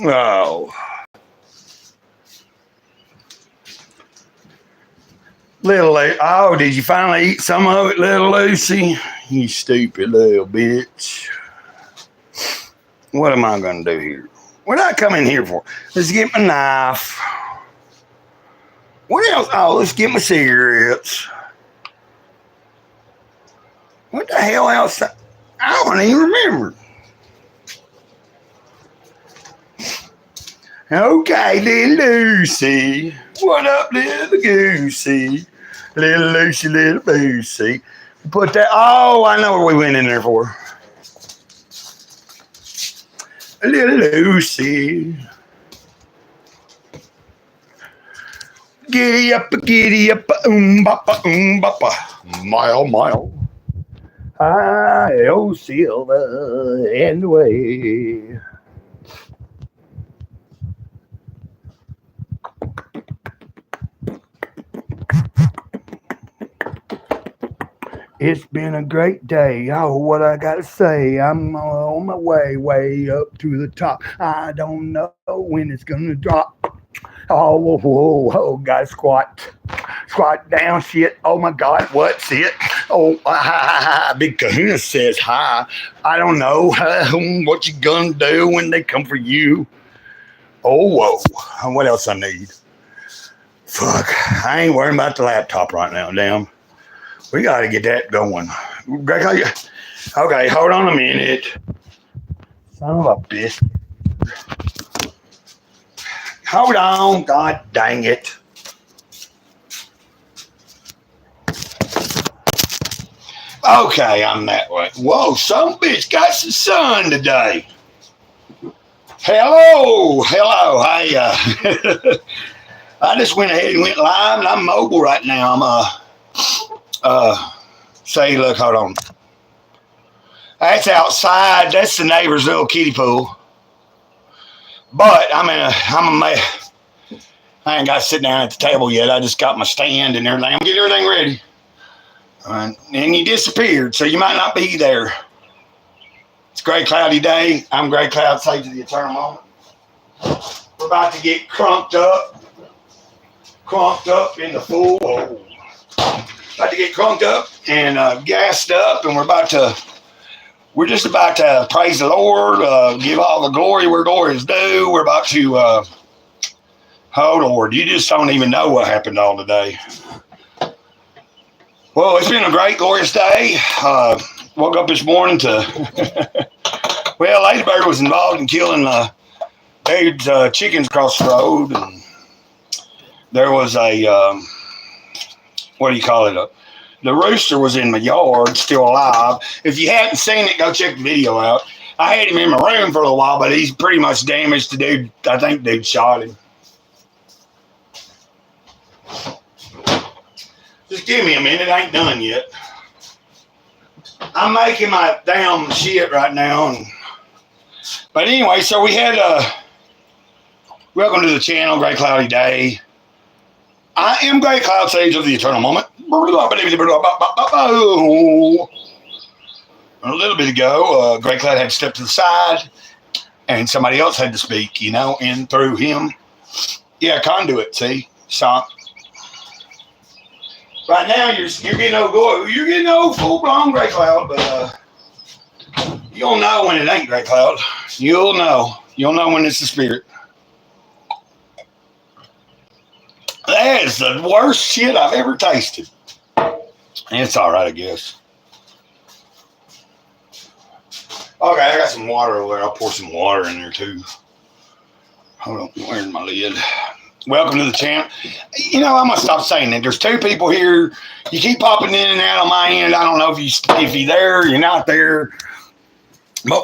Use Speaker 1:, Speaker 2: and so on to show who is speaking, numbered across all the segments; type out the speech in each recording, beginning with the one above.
Speaker 1: Oh. Little Lucy. Oh, did you finally eat some of it, little Lucy? You stupid little bitch. What am I going to do here? What did I come in here for? Let's get my knife. What else? Oh, let's get my cigarettes. What the hell else? I don't even remember. Okay, little Lucy. What up, little Goosey? Little Lucy, little Boosey. Put that. Oh, I know what we went in there for. Little Lucy. Giddy up, boppa. Mile, mile. Hi, oh, Silver, and away. It's been a great day. Oh, what I gotta say. I'm on my way up to the top. I don't know when it's gonna drop. Oh, whoa, whoa, whoa, gotta squat down, shit. Oh my God, what's it? Oh, Big Kahuna says hi. I don't know what you gonna do when they come for you. Oh, whoa, what else I need? Fuck, I ain't worrying about the laptop right now, damn. We got to get that going. Okay, hold on a minute. Son of a bitch. Hold on. God dang it. Okay, I'm that way. Whoa, some bitch got some sun today. Hello. Hey, I just went ahead and went live, and I'm mobile right now. Say, look, hold on. That's outside. That's the neighbor's little kiddie pool. But I'm I ain't got to sit down at the table yet. I just got my stand and everything. I'm getting everything ready. And you disappeared, so you might not be there. It's Greycloudyday. I'm Greycloud, sage of the eternal moment. We're about to get crunked up in the pool. Oh. About to get crunked up and gassed up, and we're just about to praise the Lord, give all the glory where glory is due. We're about to, oh Lord, you just don't even know what happened all today. Well, it's been a great, glorious day. Woke up this morning to, well, Ladybird was involved in killing chickens across the road, and there was a, what do you call it? The rooster was in my yard, still alive. If you hadn't seen it, go check the video out. I had him in my room for a little while, but he's pretty much damaged. The dude, I think dude shot him. Just give me a minute. I ain't done yet. I'm making my damn shit right now. But anyway, so we had welcome to the channel, Greycloudyday. I am Greycloud, sage of the eternal moment. A little bit ago, Greycloud had to step to the side, and somebody else had to speak, in through him. Yeah, conduit, see? So, right now, you're getting old full-blown Greycloud, but you'll know when it ain't Greycloud. You'll know when it's the spirit. That is the worst shit I've ever tasted. It's all right, I guess. Okay, I got some water over there. I'll pour some water in there, too. Hold on, where's my lid? Welcome to the channel. I'm going to stop saying that. There's two people here. You keep popping in and out on my end. I don't know if you're there, you're not there. But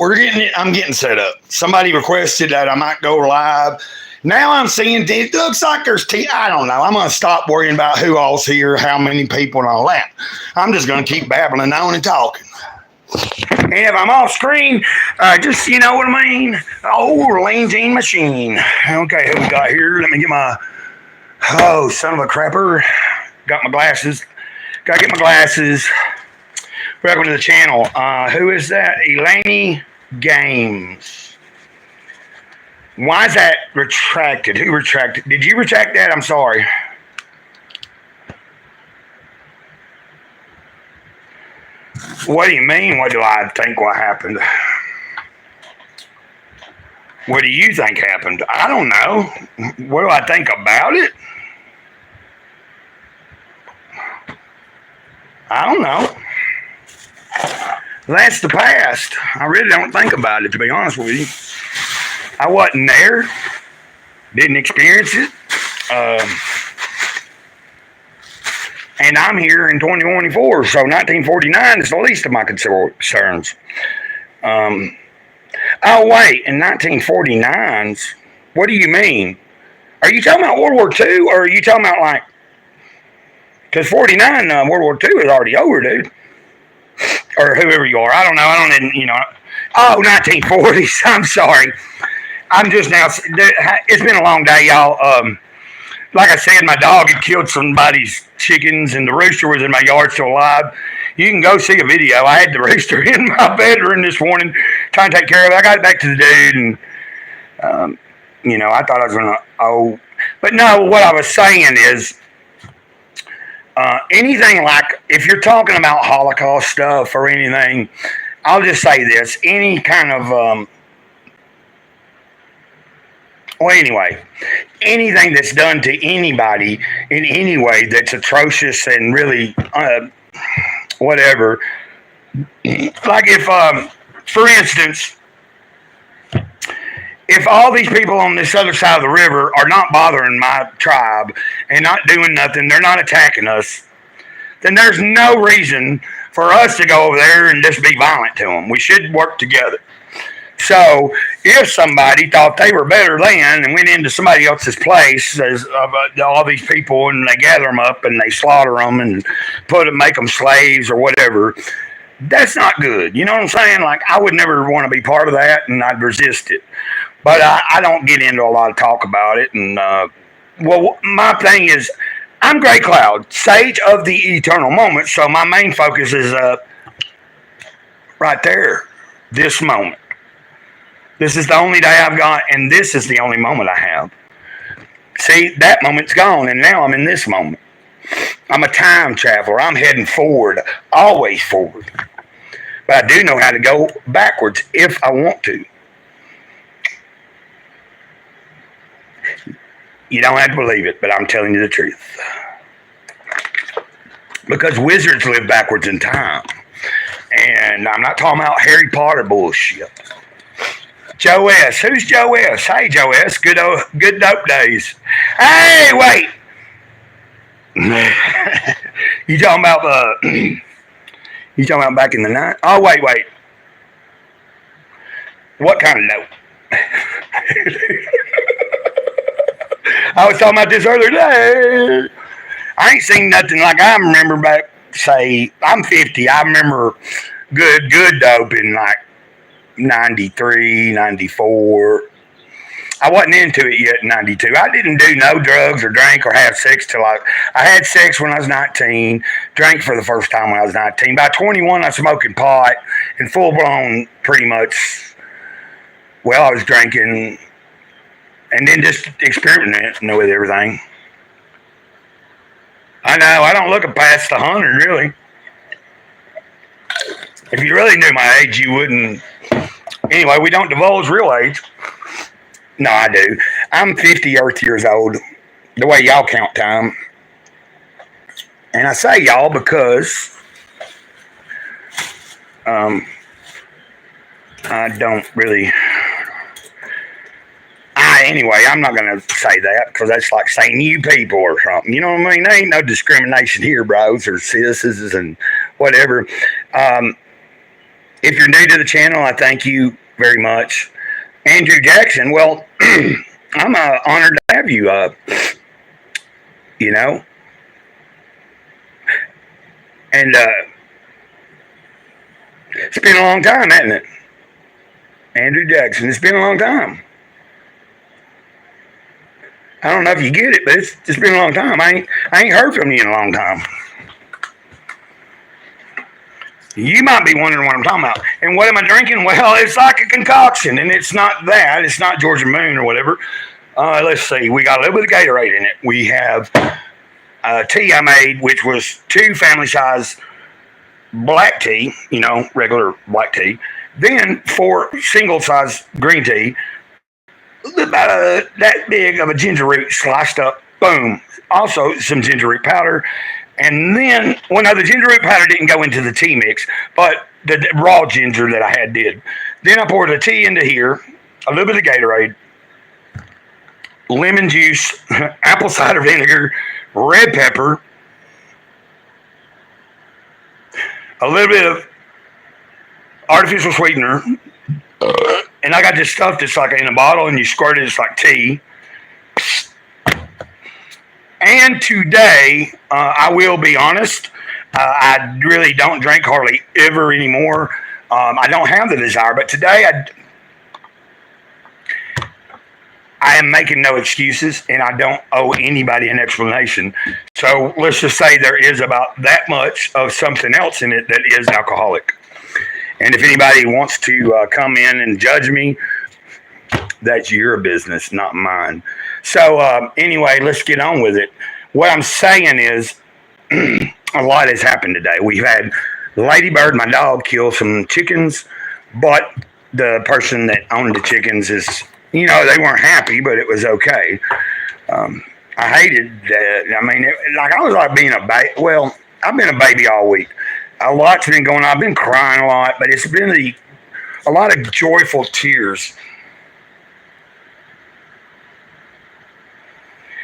Speaker 1: I'm getting set up. Somebody requested that I might go live. Now I'm seeing it looks like there's I don't know. I'm going to stop worrying about who all's here, how many people, and all that. I'm just going to keep babbling on and talking. And if I'm off screen, just, you know what I mean? Oh, lean gene machine. Okay, who we got here? Let me get my, oh, son of a crapper. Got my glasses. Got to get my glasses. Welcome to the channel. Who is that? Eleni Games. Why is that retracted? Who retracted? Did you retract that? I'm sorry. What do you mean? What do I think what happened? What do you think happened? I don't know. What do I think about it? I don't know. That's the past. I really don't think about it, to be honest with you. I wasn't there. Didn't experience it. And I'm here in 2024, so 1949 is the least of my concerns. Oh, wait, in 1949's, what do you mean? Are you talking about World War II, or are you talking about like, because 49, World War II is already over, dude. Or whoever you are. I don't know. I don't even, Oh, 1940s. I'm sorry. I'm just now, it's been a long day, y'all. Like I said, my dog had killed somebody's chickens, and the rooster was in my yard still alive. You can go see a video. I had the rooster in my bedroom this morning trying to take care of it. I got it back to the dude, and, I thought I was going to, But no, what I was saying is, anything like, if you're talking about Holocaust stuff or anything, I'll just say this, any kind of, anything that's done to anybody in any way that's atrocious and really, whatever, like if, for instance, if all these people on this other side of the river are not bothering my tribe and not doing nothing, they're not attacking us, then there's no reason for us to go over there and just be violent to them. We should work together. So if somebody thought they were better than and went into somebody else's place, as all these people, and they gather them up and they slaughter them and make them slaves or whatever, that's not good. You know what I'm saying? Like, I would never want to be part of that, and I'd resist it. But I don't get into a lot of talk about it. And, my thing is, I'm Grey Cloud, sage of the eternal moment. So my main focus is right there, this moment. This is the only day I've got, and this is the only moment I have. See, that moment's gone, and now I'm in this moment. I'm a time traveler. I'm heading forward, always forward. But I do know how to go backwards if I want to. You don't have to believe it, but I'm telling you the truth. Because wizards live backwards in time. And I'm not talking about Harry Potter bullshit. Joe S. Who's Joe S? Hey, Joe S. Good dope days. Hey, wait. You talking about you talking about back in the night? Oh, wait. What kind of dope? I was talking about this earlier today. I ain't seen nothing like I remember back, say, I'm 50. I remember good dope in like 93, 94. I wasn't into it yet in 92. I didn't do no drugs or drink or have sex till I had sex when I was 19, drank for the first time when I was 19. By 21, I was smoking pot and full blown pretty much, I was drinking and then just experimenting with everything. I know, I don't look past 100, really. If you really knew my age, you wouldn't. Anyway, we don't divulge real age. No, I do. I'm 50 Earth years old, the way y'all count time. And I say y'all because I don't really... Anyway, I'm not going to say that because that's like saying you people or something. You know what I mean? There ain't no discrimination here, bros or sis and whatever. If you're new to the channel, I thank you very much. Andrew Jackson, well, I'm honored to have you up. And it's been a long time, hasn't it? Andrew Jackson, it's been a long time. I don't know if you get it, but it's been a long time. I ain't heard from you in a long time. You might be wondering what I'm talking about. And what am I drinking? Well, it's like a concoction, and it's not that. It's not Georgia Moon or whatever. Let's see. We got a little bit of Gatorade in it. We have tea I made, which was 2 family size black tea, regular black tea. Then 4 single size green tea. About that big of a ginger root sliced up. Boom. Also some ginger root powder. And then, the ginger root powder didn't go into the tea mix, but the raw ginger that I had did. Then I poured the tea into here, a little bit of Gatorade, lemon juice, apple cider vinegar, red pepper, a little bit of artificial sweetener, and I got this stuff that's like in a bottle, and you squirt it, it's like tea. And today, I will be honest, I really don't drink hardly ever anymore. I don't have the desire, but today I am making no excuses, and I don't owe anybody an explanation. So let's just say there is about that much of something else in it that is alcoholic. And if anybody wants to come in and judge me, that's your business, not mine. So anyway, let's get on with it. What I'm saying is a lot has happened today. We've had Ladybird, my dog, kill some chickens, but the person that owned the chickens is, they weren't happy, but it was okay. I hated that. I mean, I was like being a baby. Well, I've been a baby all week. A lot's been going on. I've been crying a lot, but it's been a lot of joyful tears.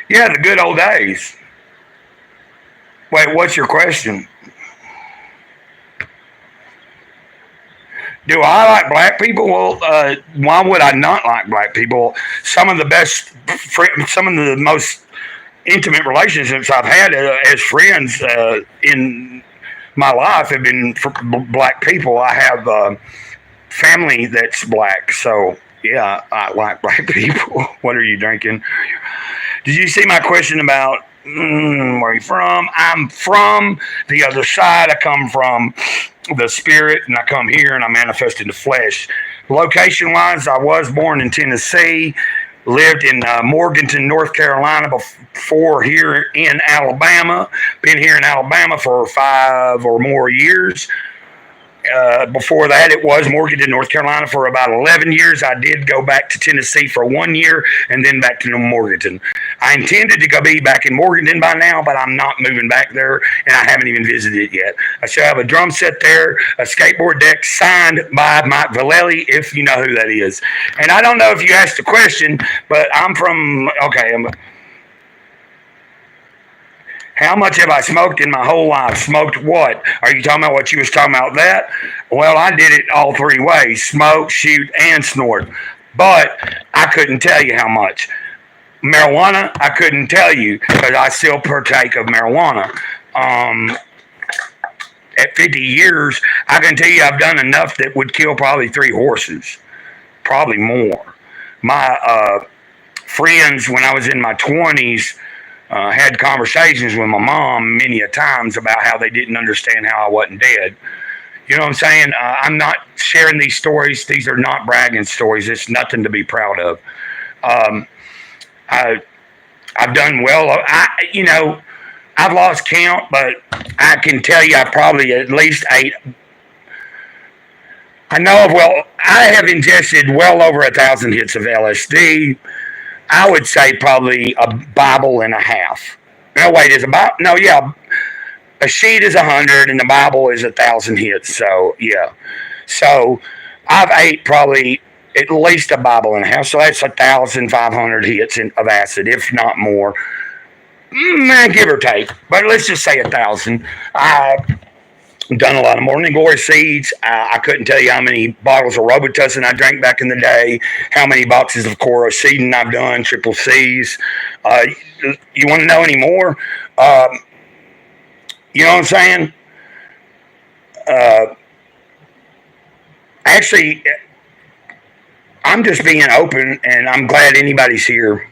Speaker 1: Yeah, the good old days. Wait, what's your question? Do I like black people? Well, why would I not like black people? Some of the most intimate relationships I've had as friends in my life have been for black people. I have family that's black, so yeah, I like black people. What are you drinking? Did you see my question about where are you from? I'm from the other side. I come from the spirit, and I come here and I manifest in the flesh. Location-wise, I was born in Tennessee, lived in Morganton, North Carolina before here in Alabama. Been here in Alabama for 5 or more years. Before that, it was Morganton, North Carolina for about 11 years. I did go back to Tennessee for 1 year and then back to Morganton. I intended to go be back in Morganton by now, but I'm not moving back there, and I haven't even visited it yet. I shall have a drum set there, a skateboard deck signed by Mike Vallely, if you know who that is. And I don't know if you asked the question, but I'm from, how much have I smoked in my whole life? Smoked what? Are you talking about what you was talking about that? Well, I did it all 3 ways: smoke, shoot, and snort. But I couldn't tell you how much. Marijuana, I couldn't tell you because I still partake of marijuana. At 50 years, I can tell you I've done enough that would kill probably 3 horses. Probably more. My friends, when I was in my 20s, had conversations with my mom many a times about how they didn't understand how I wasn't dead. You know what I'm saying? I'm not sharing these stories. These are not bragging stories. It's nothing to be proud of. I've done well. I've lost count, but I can tell you I probably at least ate. I have ingested well over 1,000 hits of LSD. I would say probably a Bible and a half. No, wait, a sheet is 100 and the Bible is 1,000 hits. So yeah, so I've ate probably at least a Bible and a half. So that's 1,500 hits of acid, if not more, give or take. But let's just say 1,000. I've done a lot of morning glory seeds. I couldn't tell you how many bottles of Robitussin I drank back in the day, how many boxes of Corocidin I've done, triple C's. You want to know any more? You know what I'm saying? Actually, I'm just being open, and I'm glad anybody's here.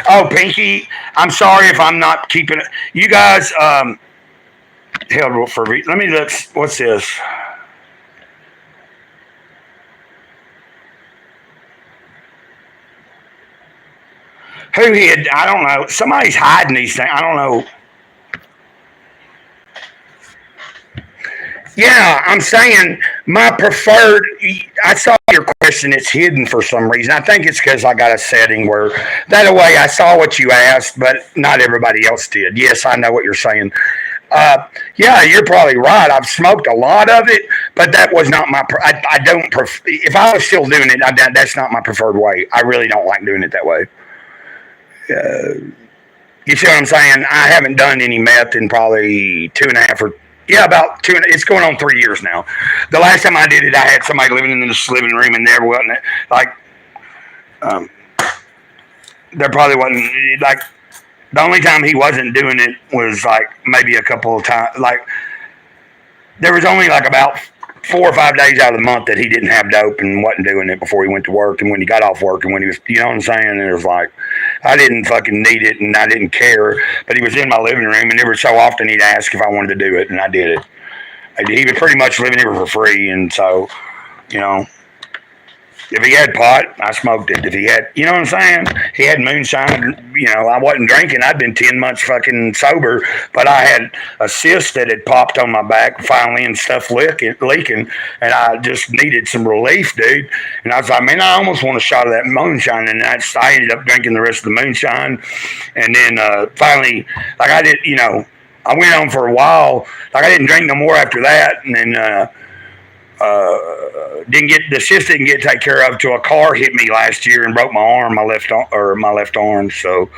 Speaker 1: Oh, Pinky, I'm sorry if I'm not keeping it. You guys, held for. Let me look. What's this? Who hid? I don't know. Somebody's hiding these things. I don't know. Yeah, I'm saying my preferred. I saw your question. It's hidden for some reason. I think it's because I got a setting where that way I saw what you asked, but not everybody else did. Yes, I know what you're saying. Yeah, you're probably right. I've smoked a lot of it, but that was not my. I don't. If I was still doing it, that's not my preferred way. I really don't like doing it that way. You see what I'm saying? I haven't done any meth in probably 2.5 or yeah, about two. It's going on 3 years now. The last time I did it, I had somebody living in this living room, and there wasn't like um, there probably wasn't like the only time he wasn't doing it was like maybe a couple of times. Like there was only like about 4 or 5 days out of the month that he didn't have dope and wasn't doing it before he went to work and when he got off work and when he was, you know what I'm saying? And it was like, I didn't fucking need it and I didn't care, but he was in my living room and every so often he'd ask if I wanted to do it and I did it. He was pretty much living here for free and so, you know, if he had pot, I smoked it. If he had, you know what I'm saying? He had moonshine. You know, I wasn't drinking. I'd been 10 months fucking sober, but I had a cyst that had popped on my back finally and stuff leaking, and I just needed some relief, dude. And I was like, man, I almost want a shot of that moonshine, and I ended up drinking the rest of the moonshine, and then finally, like I did, you know, I went on for a while. Like I didn't drink no more after that, and then. Didn't get the cyst didn't get taken care of until a car hit me last year and broke my arm, my left arm. So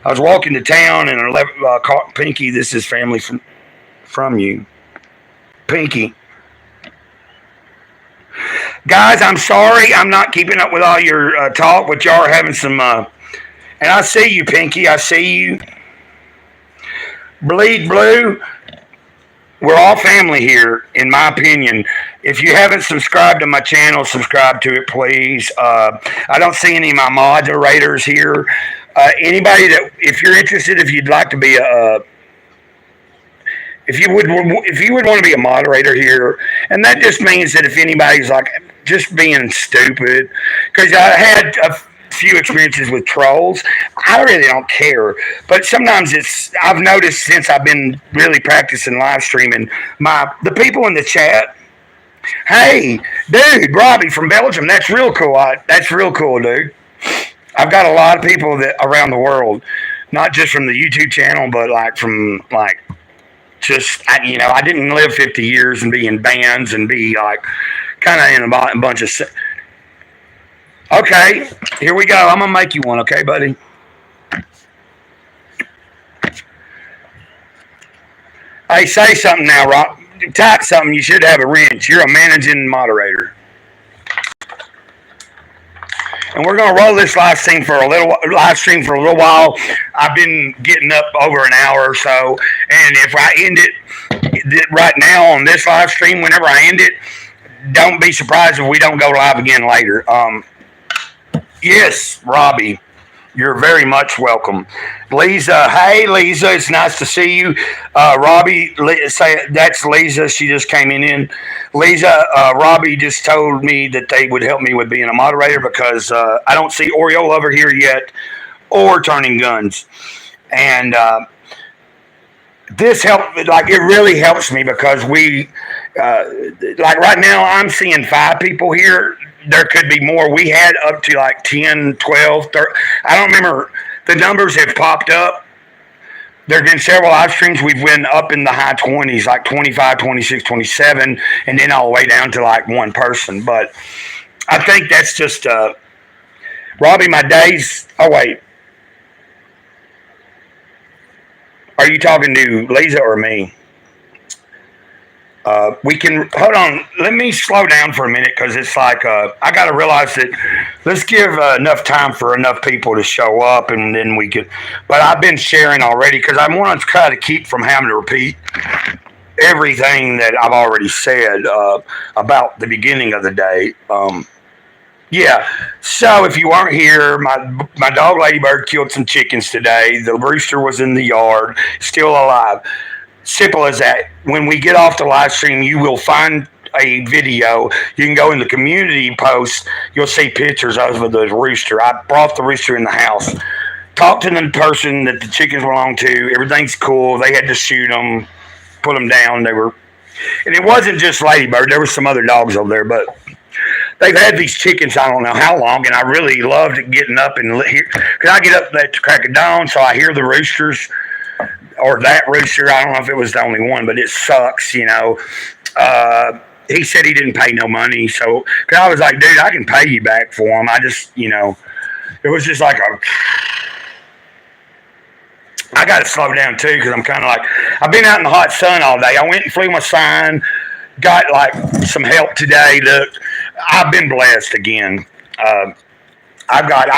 Speaker 1: I was walking to town and I left Pinky. This is family from you, Pinky. Guys, I'm sorry, I'm not keeping up with all your talk, but y'all are having some. And I see you, Pinky. I see you. Bleed blue. We're all family here, in my opinion. If you haven't subscribed to my channel, subscribe to it, please. I don't see any of my moderators here. Anybody that, if you're interested, if you'd like to be if you would want to be a moderator here, and that just means that if anybody's like just being stupid, because I had a few experiences with trolls. I really don't care, but sometimes I've noticed since I've been really practicing live streaming, the people in the chat. Hey, dude, Robbie from Belgium. That's real cool. That's real cool, dude. I've got a lot of people that around the world, not just from the YouTube channel, but like from like just I didn't live 50 years and be in bands and be like kind of in a bunch of. Okay, here we go. I'm gonna make you one, okay, buddy? Hey, say something now, Rob. Type something. You should have a wrench. You're a managing moderator, and we're gonna roll this live stream for a little while. I've been getting up over an hour or so, and if I end it right now on this live stream, whenever I end it, don't be surprised if we don't go live again later. Yes, Robbie, you're very much welcome. Lisa, hey, Lisa, it's nice to see you. Robbie, say that's Lisa. She just came in. Lisa, Robbie just told me that they would help me with being a moderator because I don't see Oriole over here yet or Turning Guns. And this helped, like, it really helps me because like right now, I'm seeing 5 people here. There could be more. We had up to like 10, 12, 30. I don't remember. The numbers have popped up. There have been several live streams. We've been up in the high 20s, like 25, 26, 27, and then all the way down to like one person. But I think that's just, Robbie, my days. Oh, wait. Are you talking to Lisa or me? We can hold on. Let me slow down for a minute because it's like I got to realize that let's give enough time for enough people to show up, and then we could. But I've been sharing already because I want to try to keep from having to repeat everything that I've already said about the beginning of the day. Yeah. So if you weren't here, my dog Ladybird killed some chickens today. The rooster was in the yard, still alive. simple as that. When we get off the live stream, you will find a video. You can go in the community post. You'll see pictures of the rooster. I brought the rooster in the house. Talked to the person that the chickens belong to. Everything's cool. They had to shoot them, put them down. And it wasn't just Ladybird. There were some other dogs over there, but they've had these chickens I don't know how long, and I really loved getting up and hear, because I get up at the crack of dawn, so I hear the roosters, or that rooster. I don't know if it was the only one, but it sucks, you know. He said he didn't pay no money, so cause I was like, dude, I can pay you back for him. I just, you know, it was just like I got to slow down too, because I'm kind of like, I've been out in the hot sun all day. I went and flew my sign, got like some help today. Look, I've been blessed again. I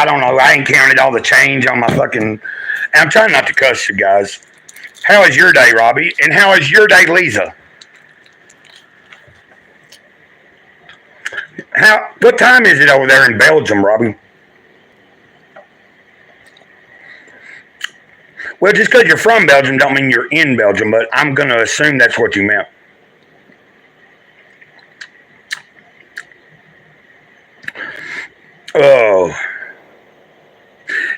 Speaker 1: don't know, I ain't counted all the change on my fucking, and I'm trying not to cuss you guys. How is your day, Robbie? And how is your day, Lisa? What time is it over there in Belgium, Robbie? Well, just because you're from Belgium don't mean you're in Belgium, but I'm going to assume that's what you meant. Oh.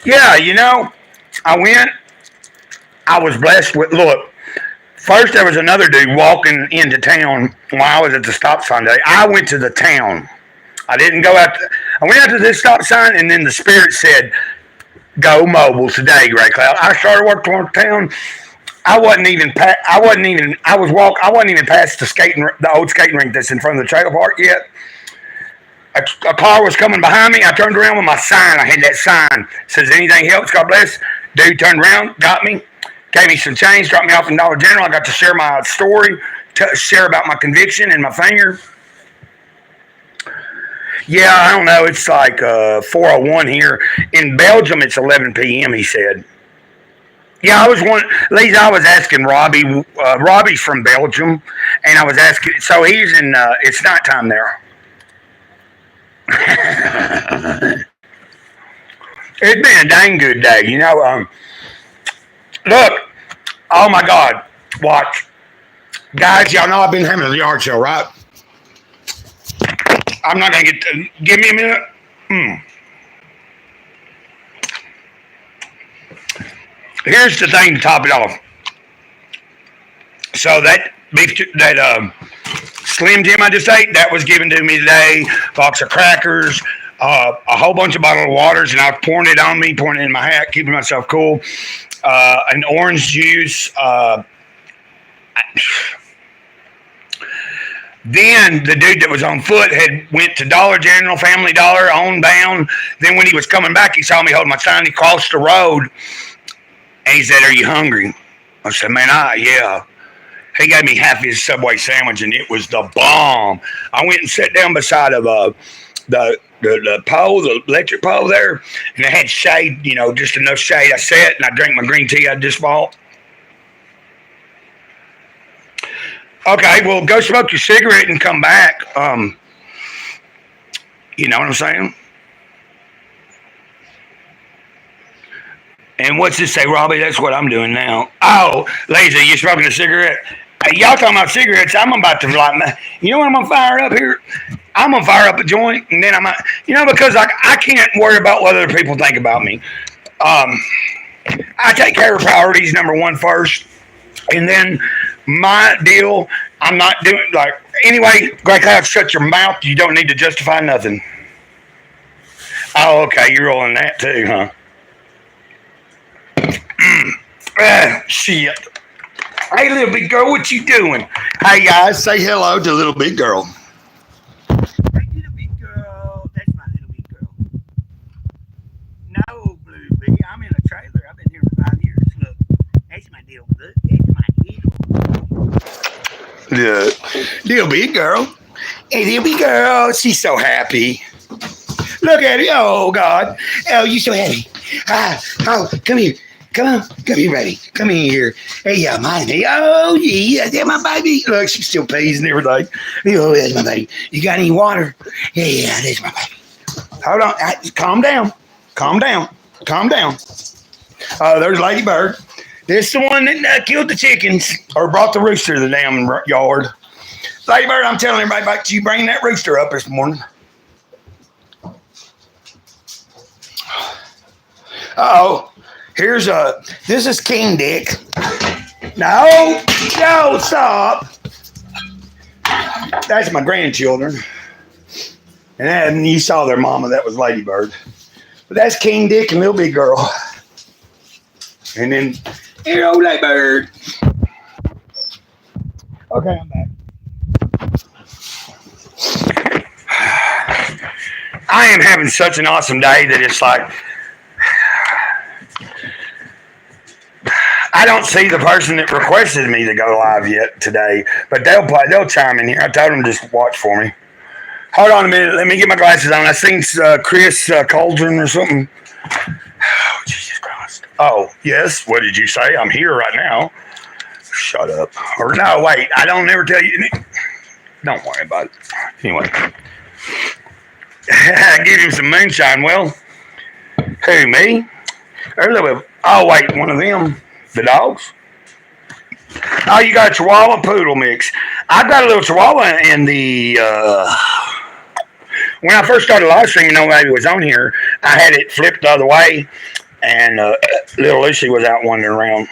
Speaker 1: Yeah, you know, I was blessed with, look, first there was another dude walking into town while I was at the stop sign today. I went to the town. I didn't go out. I went out to this stop sign, and then the Spirit said, "Go mobile today, Greycloud." I started working toward town. I wasn't even past the old skating rink that's in front of the trailer park yet. A car was coming behind me. I turned around with my sign. I had that sign. Says, "Anything helps, God bless." Dude turned around, got me, gave me some change, dropped me off in Dollar General. I got to share my story, share about my conviction and my finger. Yeah, I don't know. It's like 4:01 here. In Belgium, it's 11 p.m., he said. Yeah, I was asking Robbie. Robbie's from Belgium, and I was asking, so he's in, it's nighttime there. It's been a dang good day. You know, look, oh my God, watch. Guys, y'all know I've been having a yard sale, right? I'm not going to give me a minute. Here's the thing to top it off. So that Slim Jim I just ate, that was given to me today. Box of crackers, a whole bunch of bottled waters, and I was pouring it on me, pouring it in my hat, keeping myself cool. An orange juice. Then the dude that was on foot had went to Dollar General, Family Dollar, on bound. Then when he was coming back, he saw me holding my sign. He crossed the road, and he said, "Are you hungry?" I said, "Man, yeah." He gave me half his Subway sandwich, and it was the bomb. I went and sat down beside of the pole, the electric pole there, and it had shade, you know, just enough shade. I sat and I drank my green tea I just bought. Okay, well, go smoke your cigarette and come back. You know what I'm saying? And what's this say, Robbie? That's what I'm doing now. Oh, Lazy, you smoking a cigarette? Hey, y'all talking about cigarettes? I'm about to you know what I'm gonna fire up here? I'm gonna fire up a joint, and then because I can't worry about what other people think about me. I take care of priorities number one first, and then my deal. I'm not doing anyway. Greycloud, shut your mouth. You don't need to justify nothing. Oh, okay, you're rolling that too, huh? Shit. Hey, little big girl, what you doing? Hey, guys, say hello to little big girl. Hey, little big girl. That's my little big girl. No, Blueberry. I'm in a trailer. I've been here for 5 years. Look, that's my little book. That's my little. Look, little big girl. Hey, little big girl. She's so happy. Look at her. Oh, God. Oh, you're so happy. Oh, come here. Come on, here, baby. Come in here. Hey, my baby. Oh, yeah, that's my baby. Look, she still pees and everything. Oh, that's my baby. You got any water? Yeah, that's my baby. Hold on. Calm down. Calm down. Calm down. Oh, there's Ladybird. This the one that killed the chickens or brought the rooster to the damn yard. Lady Bird, I'm telling everybody about you bringing that rooster up this morning. Uh-oh. This is King Dick. No, stop. That's my grandchildren. And you saw their mama, that was Lady Bird. But that's King Dick and Little Big Girl. And then, here, old Lady Bird. Okay, I'm back. I am having such an awesome day that it's like, I don't see the person that requested me to go live yet today, but they'll chime in here. I told them just watch for me. Hold on a minute. Let me get my glasses on. I seen Chris Cauldron or something. Oh, Jesus Christ. Oh, yes. What did you say? I'm here right now. Shut up. Or no, wait. I don't ever tell you. Don't worry about it. Anyway. Give him some moonshine. Well, who, me? Oh, wait. One of them. The dogs? Oh, you got a Chihuahua Poodle mix. I've got a little Chihuahua in the... When I first started live streaming, nobody was on here. I had it flipped the other way, and little Lucy was out wandering around.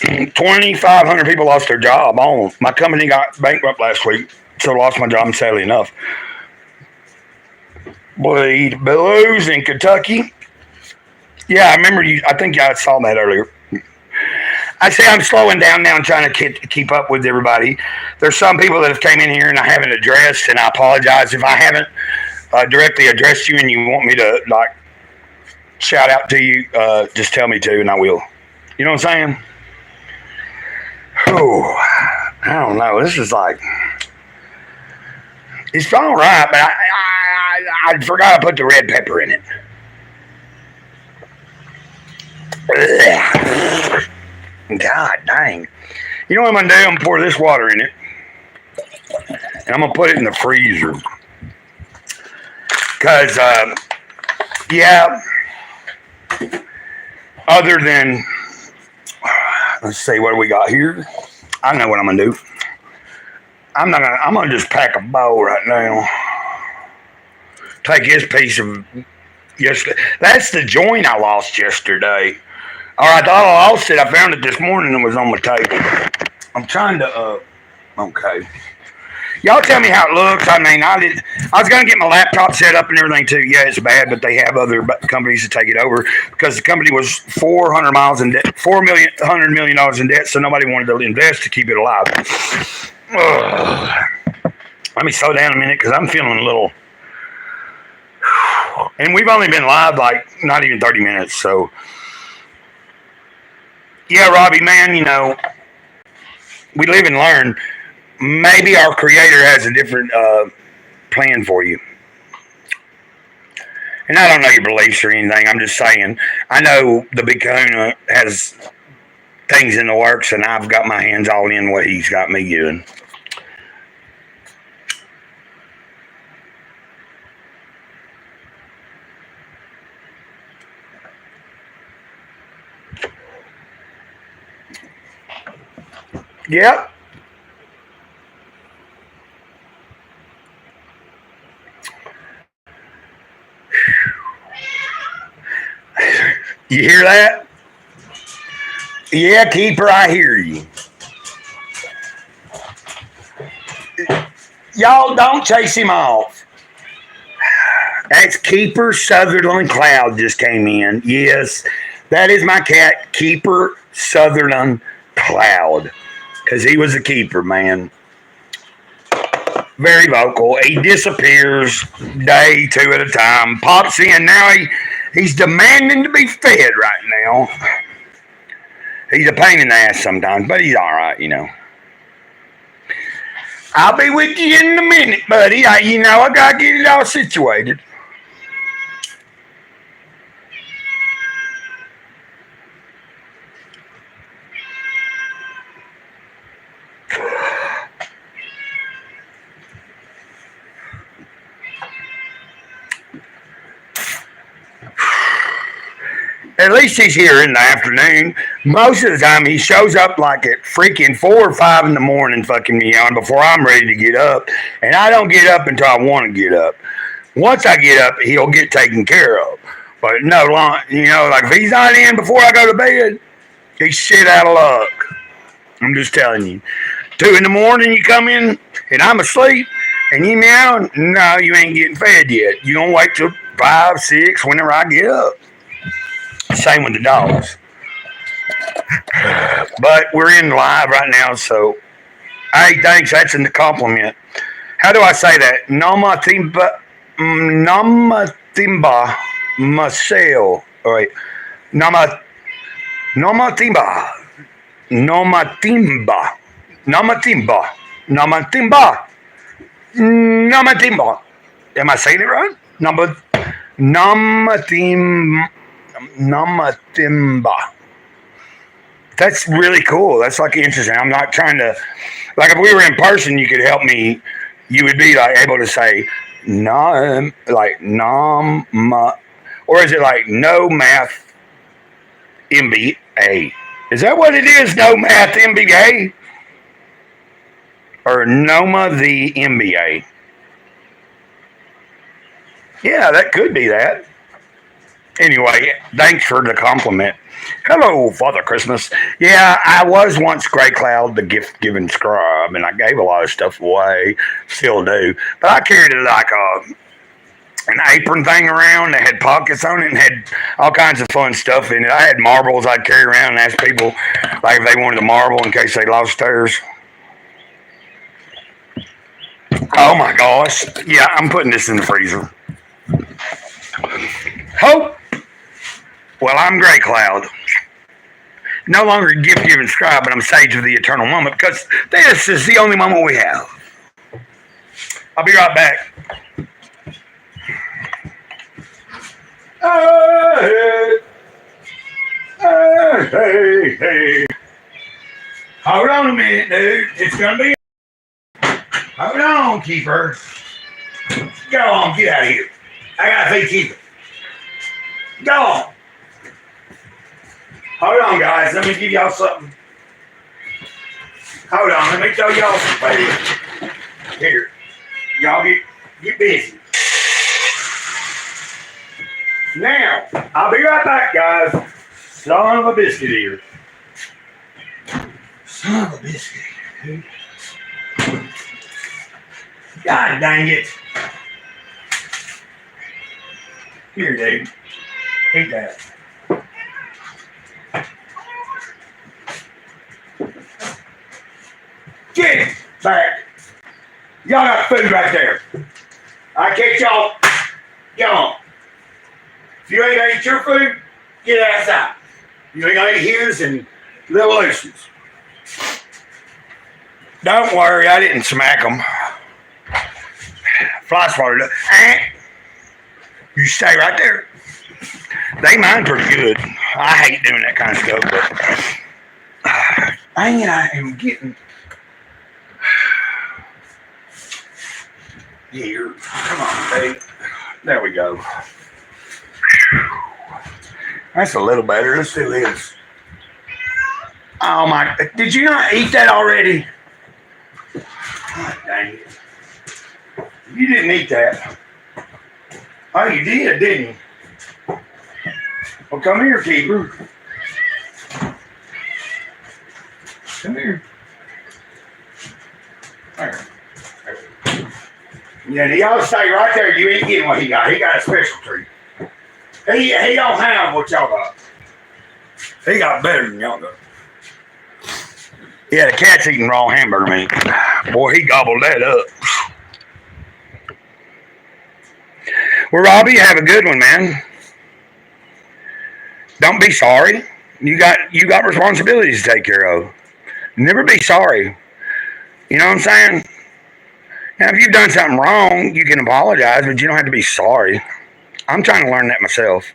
Speaker 1: 2,500 people lost their job. My company got bankrupt last week, so I lost my job, sadly enough. Bleed Blues in Kentucky. Yeah, I remember you. I think I saw that earlier. I say I'm slowing down now and trying to keep up with everybody. There's some people that have came in here and I haven't addressed, and I apologize if I haven't directly addressed you and you want me to like shout out to you. Just tell me to, and I will. You know what I'm saying? Oh, I don't know. This is like it's all right, but I forgot to put the red pepper in it. God dang. You know what I'm going to do? I'm going to pour this water in it. And I'm going to put it in the freezer. Because, yeah, other than, let's see, what do we got here? I know what I'm going to do. I'm going to just pack a bowl right now. Take this piece of, that's the joint I lost yesterday. Or I thought I lost it. I found it this morning and it was on my table. I'm trying to, okay. Y'all tell me how it looks. I mean, I was going to get my laptop set up and everything too. Yeah, it's bad, but they have other companies to take it over because the company was $400 million in debt, so nobody wanted to invest to keep it alive. Let me slow down a minute because I'm feeling a little, and we've only been live like not even 30 minutes, so. Yeah, Robbie, man, you know, we live and learn. Maybe our creator has a different plan for you. And I don't know your beliefs or anything. I'm just saying. I know the Big Kahuna has things in the works, and I've got my hands all in what he's got me doing. Yep. You hear that? Yeah, Keeper, I hear you. Y'all don't chase him off. That's Keeper Sutherland Cloud just came in. Yes, that is my cat, Keeper Sutherland Cloud. Because he was a keeper, man. Very vocal. He disappears day two at a time. Pops in. Now he's demanding to be fed right now. He's a pain in the ass sometimes, but he's all right, you know. I'll be with you in a minute, buddy. I got to get it all situated. At least he's here in the afternoon. Most of the time, he shows up like at freaking 4 or 5 in the morning, fucking me on before I'm ready to get up. And I don't get up until I want to get up. Once I get up, he'll get taken care of. But no, like if he's not in before I go to bed, he's shit out of luck. I'm just telling you. 2 in the morning, you come in and I'm asleep and you meow. No, you ain't getting fed yet. You gonna wait till 5, 6 whenever I get up. Same with the dogs. But we're in live right now, so hey, thanks. That's in the compliment. How do I say that? Nomatimba, Marcel. All right. Nomatimba. Nomatimba. Nomatimba. Nomatimba. Nomatimba. Am I saying it right? Nomatimba. That's really cool. That's like interesting. I'm not trying to, like if we were in person, you could help me. You would be like able to say nom, like nom, or is it like no math MBA? Is that what it is? No math MBA? Or Noma the MBA? Yeah, that could be that. Anyway, thanks for the compliment. Hello, Father Christmas. Yeah, I was once Grey Cloud, the gift-giving scribe, and I gave a lot of stuff away, still do. But I carried it like an apron thing around that had pockets on it and had all kinds of fun stuff in it. I had marbles I'd carry around and ask people like if they wanted a marble in case they lost theirs. Oh my gosh. Yeah, I'm putting this in the freezer. Hope. Well, I'm Grey Cloud. No longer gift giving scribe, but I'm sage of the eternal moment because this is the only moment we have. I'll be right back. Hey. Hold on a minute, dude. It's gonna be. Hold on, keeper. Go on, get out of here. I gotta feed keeper. Go on. Hold on, guys. Let me give y'all something. Hold on. Let me throw y'all some food. Here. Y'all get busy. Now, I'll be right back, guys. Son of a biscuit eater. Son of a biscuit eater. God dang it. Here, dude. Eat that. Get it back. Y'all got food right there. I catch y'all. Get on. If you ain't gonna eat your food, get outside. You ain't gonna eat his and Little Lucy's. Don't worry, I didn't smack them. Fly swatter. You stay right there. They mind pretty good. I hate doing that kind of stuff, but I am getting here. Come on, babe. There we go. That's a little better. Let's do this. Oh my! Did you not eat that already? God dang it! You didn't eat that. Oh, you did, didn't you? Well, come here, keeper. Come here. There. Yeah, y'all stay right there. You ain't getting what he got. He got a special treat. He don't have what y'all got. He got better than y'all got. Yeah, the cat's eating raw hamburger meat. Boy, he gobbled that up. Well, Robbie, you have a good one, man. Don't be sorry. You got responsibilities to take care of. Never be sorry. You know what I'm saying? Now, if you've done something wrong, you can apologize, but you don't have to be sorry. I'm trying to learn that myself.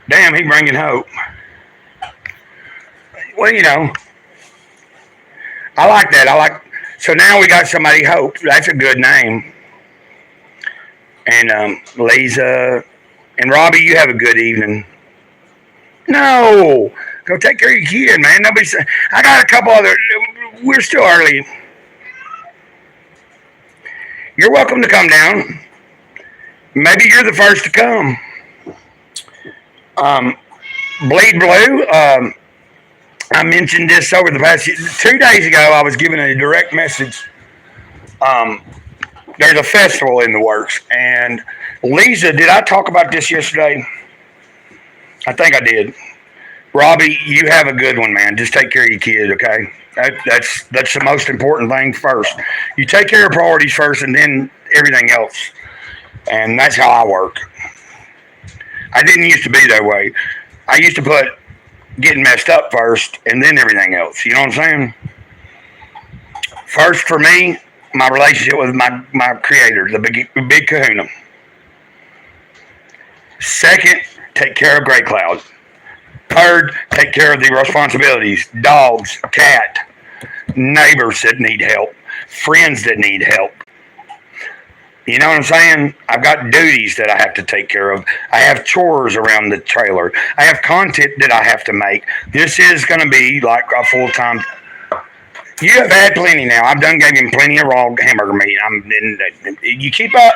Speaker 1: Damn, he bringing hope. Well, you know, I like that. So now we got somebody hope. That's a good name.
Speaker 2: And Lisa and Robbie, you have a good evening. No, go take care of your kid, man. I got a couple other. We're still early. You're welcome to come down. Maybe you're the first to come. Um, Bleed Blue. I mentioned this over the past 2 days ago. I was given a direct message. Um, there's a festival in the works, and Lisa, did I talk about this yesterday? I think I did. Robbie, you have a good one, man. Just take care of your kid, okay? That's the most important thing first. You take care of priorities first, and then everything else. And that's how I work. I didn't used to be that way. I used to put getting messed up first, and then everything else. You know what I'm saying? First for me, my relationship with my creator, the big Kahuna. Second, take care of Grey Cloud. Third, take care of the responsibilities. Dogs, cat, neighbors that need help, friends that need help. You know what I'm saying? I've got duties that I have to take care of. I have chores around the trailer. I have content that I have to make. This is going to be like a full-time. You have had plenty now. I've done gave him plenty of raw hamburger meat. You keep up.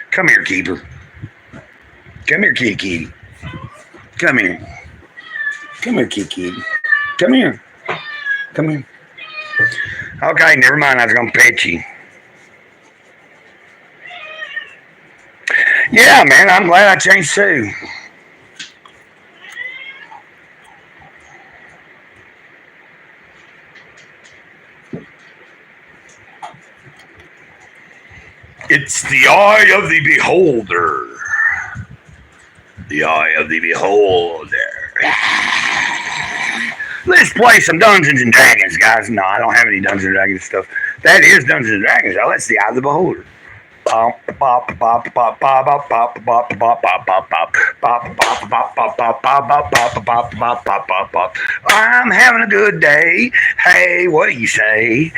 Speaker 2: Come here, keeper. Come here, kitty. Come here. Come here, kitty. Come here. Come here. Okay, never mind. I was going to pet you. Yeah, man, I'm glad I changed too. It's the eye of the beholder. The eye of the beholder. Let's play some Dungeons and Dragons, guys. No, I don't have any Dungeons and Dragons stuff. That is Dungeons and Dragons. Now that's the eye of the beholder. I'm having a good day. Hey, what do you say?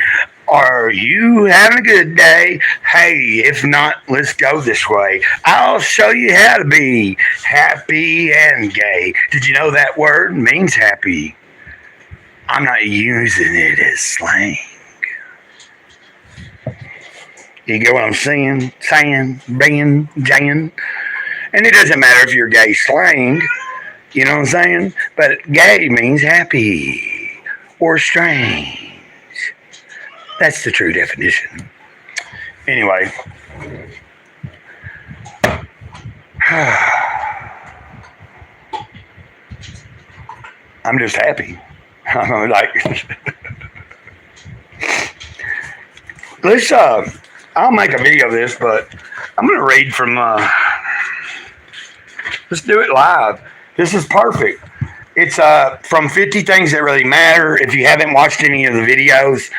Speaker 2: Are you having a good day? Hey, if not, let's go this way. I'll show you how to be happy and gay. Did you know that word means happy? I'm not using it as slang. You get what I'm saying? Banging, janging. And it doesn't matter if you're gay slang, you know what I'm saying? But gay means happy or strange. That's the true definition. Anyway. I'm just happy. I'm like, let's, I'll make a video of this, but I'm going to read from, let's do it live. This is perfect. It's from 50 Things That Really Matter. If you haven't watched any of the videos,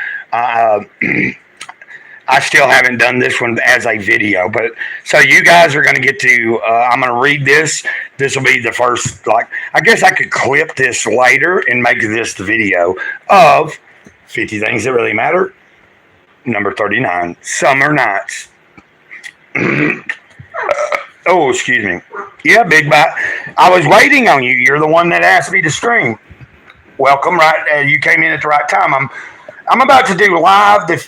Speaker 2: I still haven't done this one as a video, but so you guys are going to get to, I'm going to read this. This will be the first, like, I guess I could clip this later and make this the video of 50 Things That Really Matter. Number 39, Summer Nights. Oh, excuse me. Yeah, Big Bite. I was waiting on you. You're the one that asked me to stream. Welcome, right? You came in at the right time. I'm about to do live the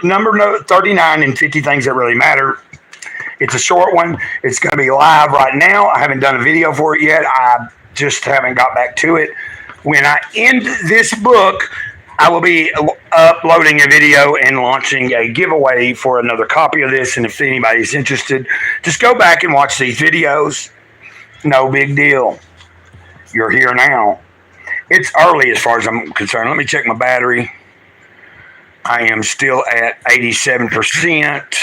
Speaker 2: number 39 and 50 Things That Really Matter. It's a short one. It's going to be live right now. I haven't done a video for it yet. I just haven't got back to it. When I end this book, I will be uploading a video and launching a giveaway for another copy of this. And if anybody's interested, just go back and watch these videos. No big deal. You're here now. It's early as far as I'm concerned. Let me check my battery. I am still at 87%.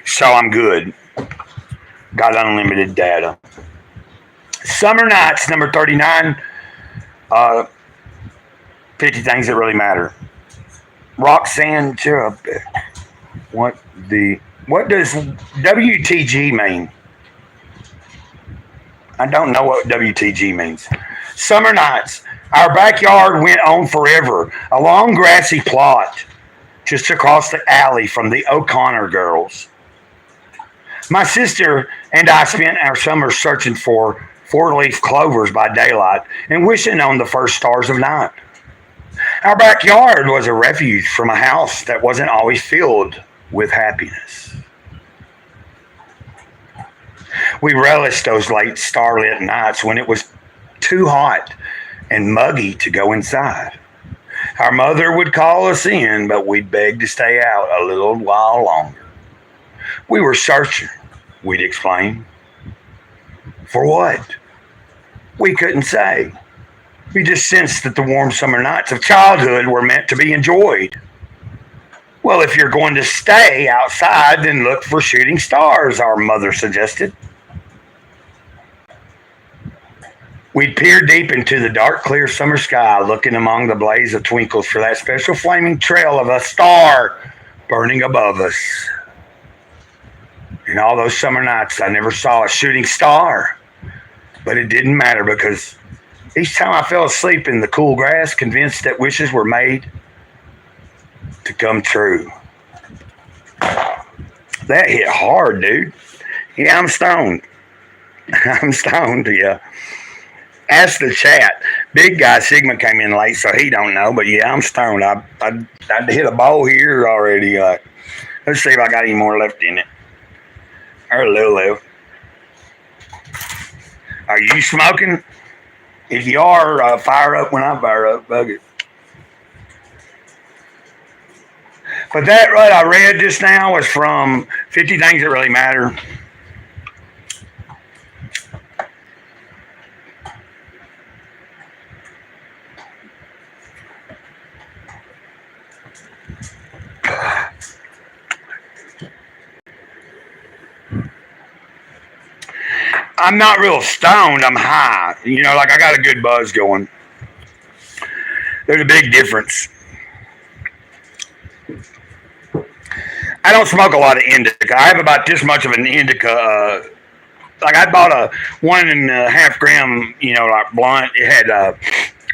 Speaker 2: So I'm good. Got unlimited data. Summer Nights, number 39. 50 Things That Really Matter. Roxanne Cherub. What does WTG mean? I don't know what WTG means. Summer Nights. Our backyard went on forever, a long grassy plot just across the alley from the O'Connor girls. My sister and I spent our summers searching for four-leaf clovers by daylight and wishing on the first stars of night. Our backyard was a refuge from a house that wasn't always filled with happiness. We relished those late starlit nights when it was too hot and muggy to go inside. Our mother would call us in, but we'd beg to stay out a little while longer. We were searching, we'd explain. For what? We couldn't say. We just sensed that the warm summer nights of childhood were meant to be enjoyed. Well, if you're going to stay outside, then look for shooting stars, our mother suggested. We'd peer deep into the dark, clear summer sky, looking among the blaze of twinkles for that special flaming trail of a star burning above us. In all those summer nights, I never saw a shooting star, but it didn't matter because each time I fell asleep in the cool grass, convinced that wishes were made to come true. That hit hard, dude. Yeah, I'm stoned. I'm stoned, yeah. Ask the chat. Big guy Sigma came in late, so he don't know. But yeah, I'm stoned. I hit a bowl here already. Let's see if I got any more left in it. Or a little left. Are you smoking? If you are, fire up when I fire up. Bug it. But that what I read just now was from 50 Things That Really Matter. I'm not real stoned. I'm high. You know, like I got a good buzz going. There's a big difference. I don't smoke a lot of indica. I have about this much of an indica. Like I bought a 1.5 gram, you know, like blunt. It had,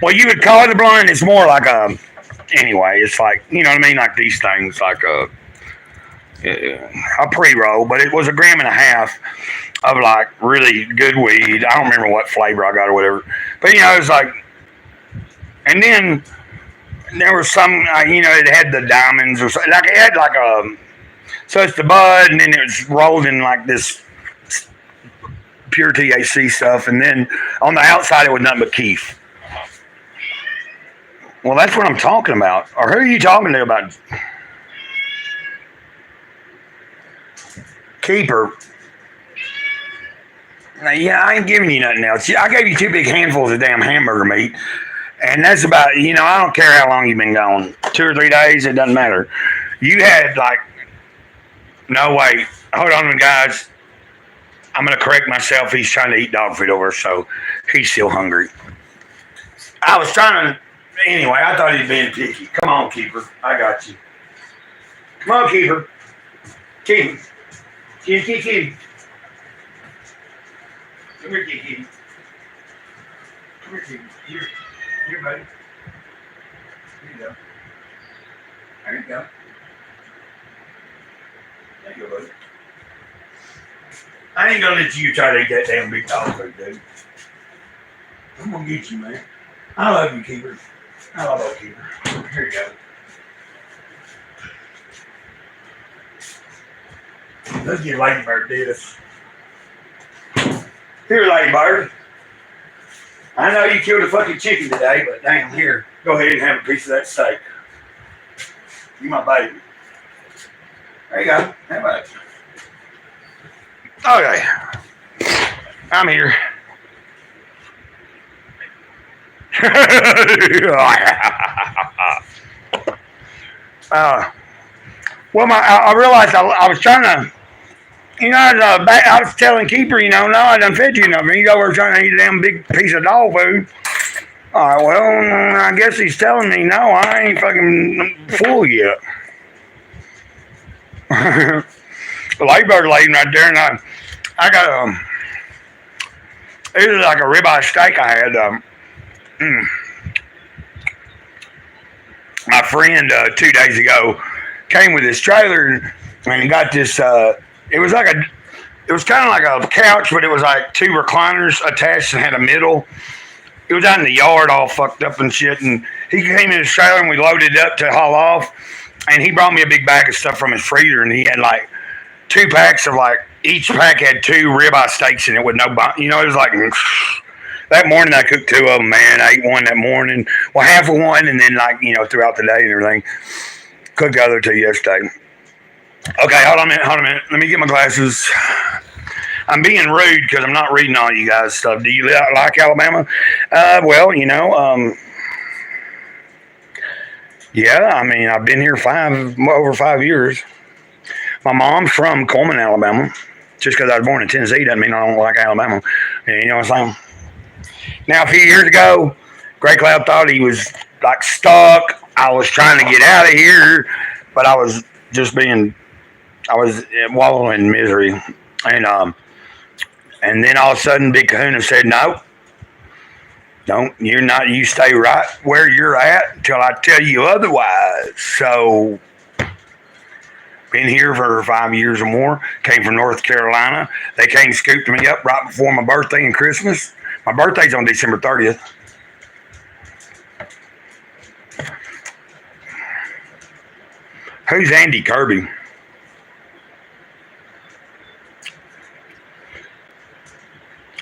Speaker 2: well, you would call it a blunt. It's more like a, anyway, it's like, you know what I mean? Like these things, like a pre-roll, but it was 1.5 grams of like really good weed. I don't remember what flavor I got or whatever, but you know, it was like, and then there was some, you know, it had the diamonds or something. Like it had like a, so it's the bud, and then it was rolled in like this pure THC stuff, and then on the outside it was nothing but keef. Well, that's what I'm talking about. Or who are you talking to about? Keeper. Now, yeah, I ain't giving you nothing else. I gave you 2 big handfuls of damn hamburger meat, and that's about, you know, I don't care how long you've been gone. 2 or 3 days, it doesn't matter. You had like, no, wait, hold on, guys. I'm going to correct myself. He's trying to eat dog food over, so he's still hungry. I was trying to, anyway, I thought he'd been picky. Come on, Keeper. I got you. Come on, Keeper. Keeper. Keeper. Come here, Kiki. Come here, Kiki. Here, buddy. Here you go. There you go. There you go, buddy. I ain't gonna let you try to eat that damn big dog food, dude. I'm gonna get you, man. I love you, Keeper. I love that Keeper. Here you go. Let's get Ladybird this. Here, Ladybird. I know you killed a fucking chicken today, but damn, here. Go ahead and have a piece of that steak. You my baby. There you go. How about it? Okay. I'm here. Well, I realized I was trying to, you know, I was telling Keeper, you know, no, I done fed you enough. You go over trying to eat a damn big piece of dog food. All right, well, I guess he's telling me, no, I ain't fucking full yet. The Ladybird laying right there, and I got it was like a ribeye steak I had. my friend 2 days ago came with his trailer and he got this. It was like it was kind of like a couch, but it was like two recliners attached and had a middle. It was out in the yard, all fucked up and shit. And he came in his trailer and we loaded it up to haul off. And he brought me a big bag of stuff from his freezer, and he had like 2 packs of like each pack had 2 ribeye steaks in it with no bone. You know, it was like that morning I cooked 2 of them. Man, I ate one that morning, well half of one, and then like throughout the day and everything. Cooked the other 2 yesterday. Okay, hold on a minute. Let me get my glasses. I'm being rude because I'm not reading all you guys' stuff. Do you like Alabama? Well, yeah. I mean, I've been here over 5 years. My mom's from Coleman, Alabama. Just because I was born in Tennessee doesn't mean I don't like Alabama. You know what I'm saying? Now, a few years ago, Greycloud thought he was like stuck. I was trying to get out of here, but I was wallowing in misery. And then all of a sudden, Big Kahuna said, no, you stay right where you're at until I tell you otherwise. So, been here for 5 years or more, came from North Carolina. They came and scooped me up right before my birthday and Christmas. My birthday's on December 30th. Who's Andy Kirby?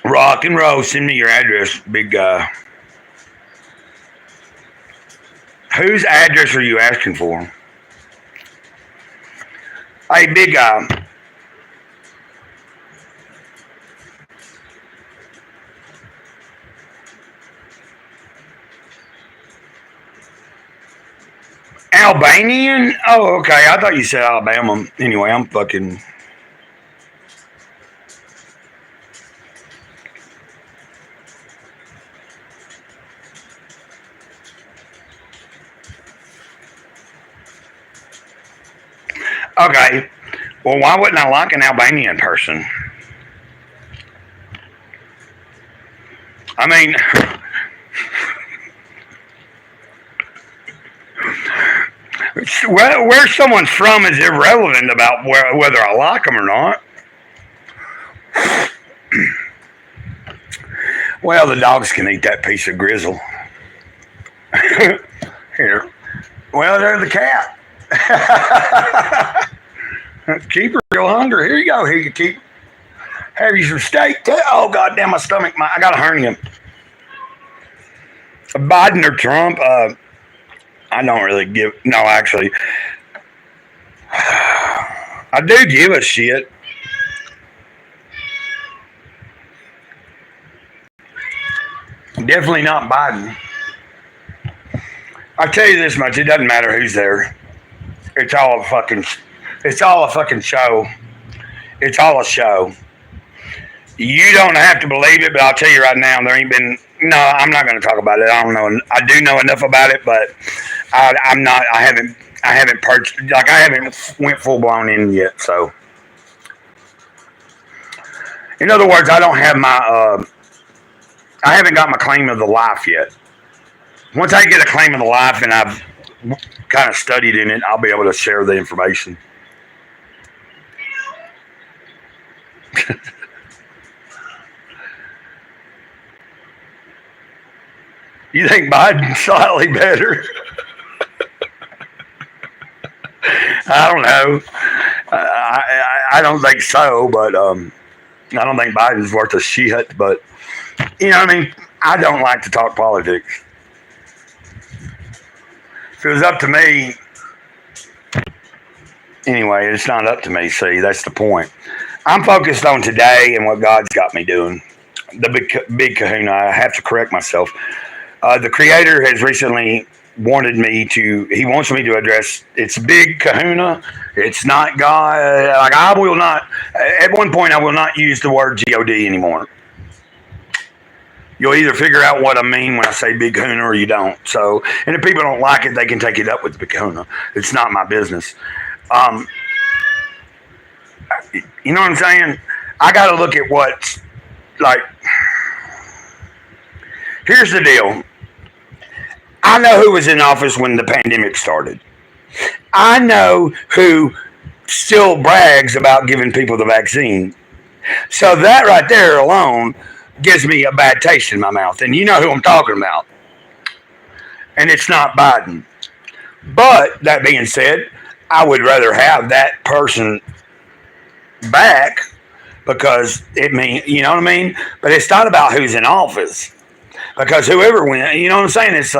Speaker 2: Rock and roll, send me your address, big guy. Whose address are you asking for? Hey, big guy. Albanian? Oh, okay. I thought you said Alabama. Anyway, I'm fucking... Okay. Well, why wouldn't I like an Albanian person? I mean, where someone's from is irrelevant about whether I like them or not. Well, the dogs can eat that piece of grizzle. Here. Well, there's the cat. Keep her real hungry. Here you go. Here you keep. Have you some steak? Oh, goddamn, my stomach. I got a hernia. Biden or Trump? I don't really give. No, actually. I do give a shit. Definitely not Biden. I'll tell you this much. It doesn't matter who's there. It's all a fucking show. It's all a show. You don't have to believe it, but I'll tell you right now, there ain't been. No, I'm not going to talk about it. I don't know. I do know enough about it, but I'm not. I haven't purchased. Like I haven't went full blown in yet. So, in other words, I don't have my. I haven't got my claim of the life yet. Once I get a claim of the life and I've kind of studied in it, I'll be able to share the information. You think Biden's slightly better? I don't know. I don't think so, but I don't think Biden's worth a shit. But you know what I mean? I don't like to talk politics. If it was up to me, anyway, it's not up to me. See, that's the point. I'm focused on today and what God's got me doing. The big kahuna. I have to correct myself. The Creator has recently wanted me to. He wants me to address. It's big kahuna. It's not God. Like I will not. At one point, I will not use the word God anymore. You'll either figure out what I mean when I say big kahuna or you don't. So, and if people don't like it, they can take it up with the big kahuna. It's not my business. You know what I'm saying? I got to look at what's like. Here's the deal. I know who was in office when the pandemic started. I know who still brags about giving people the vaccine. So that right there alone gives me a bad taste in my mouth. And you know who I'm talking about. And it's not Biden. But that being said, I would rather have that person back because it means, you know what I mean? But it's not about who's in office. Because whoever wins, you know what I'm saying? It's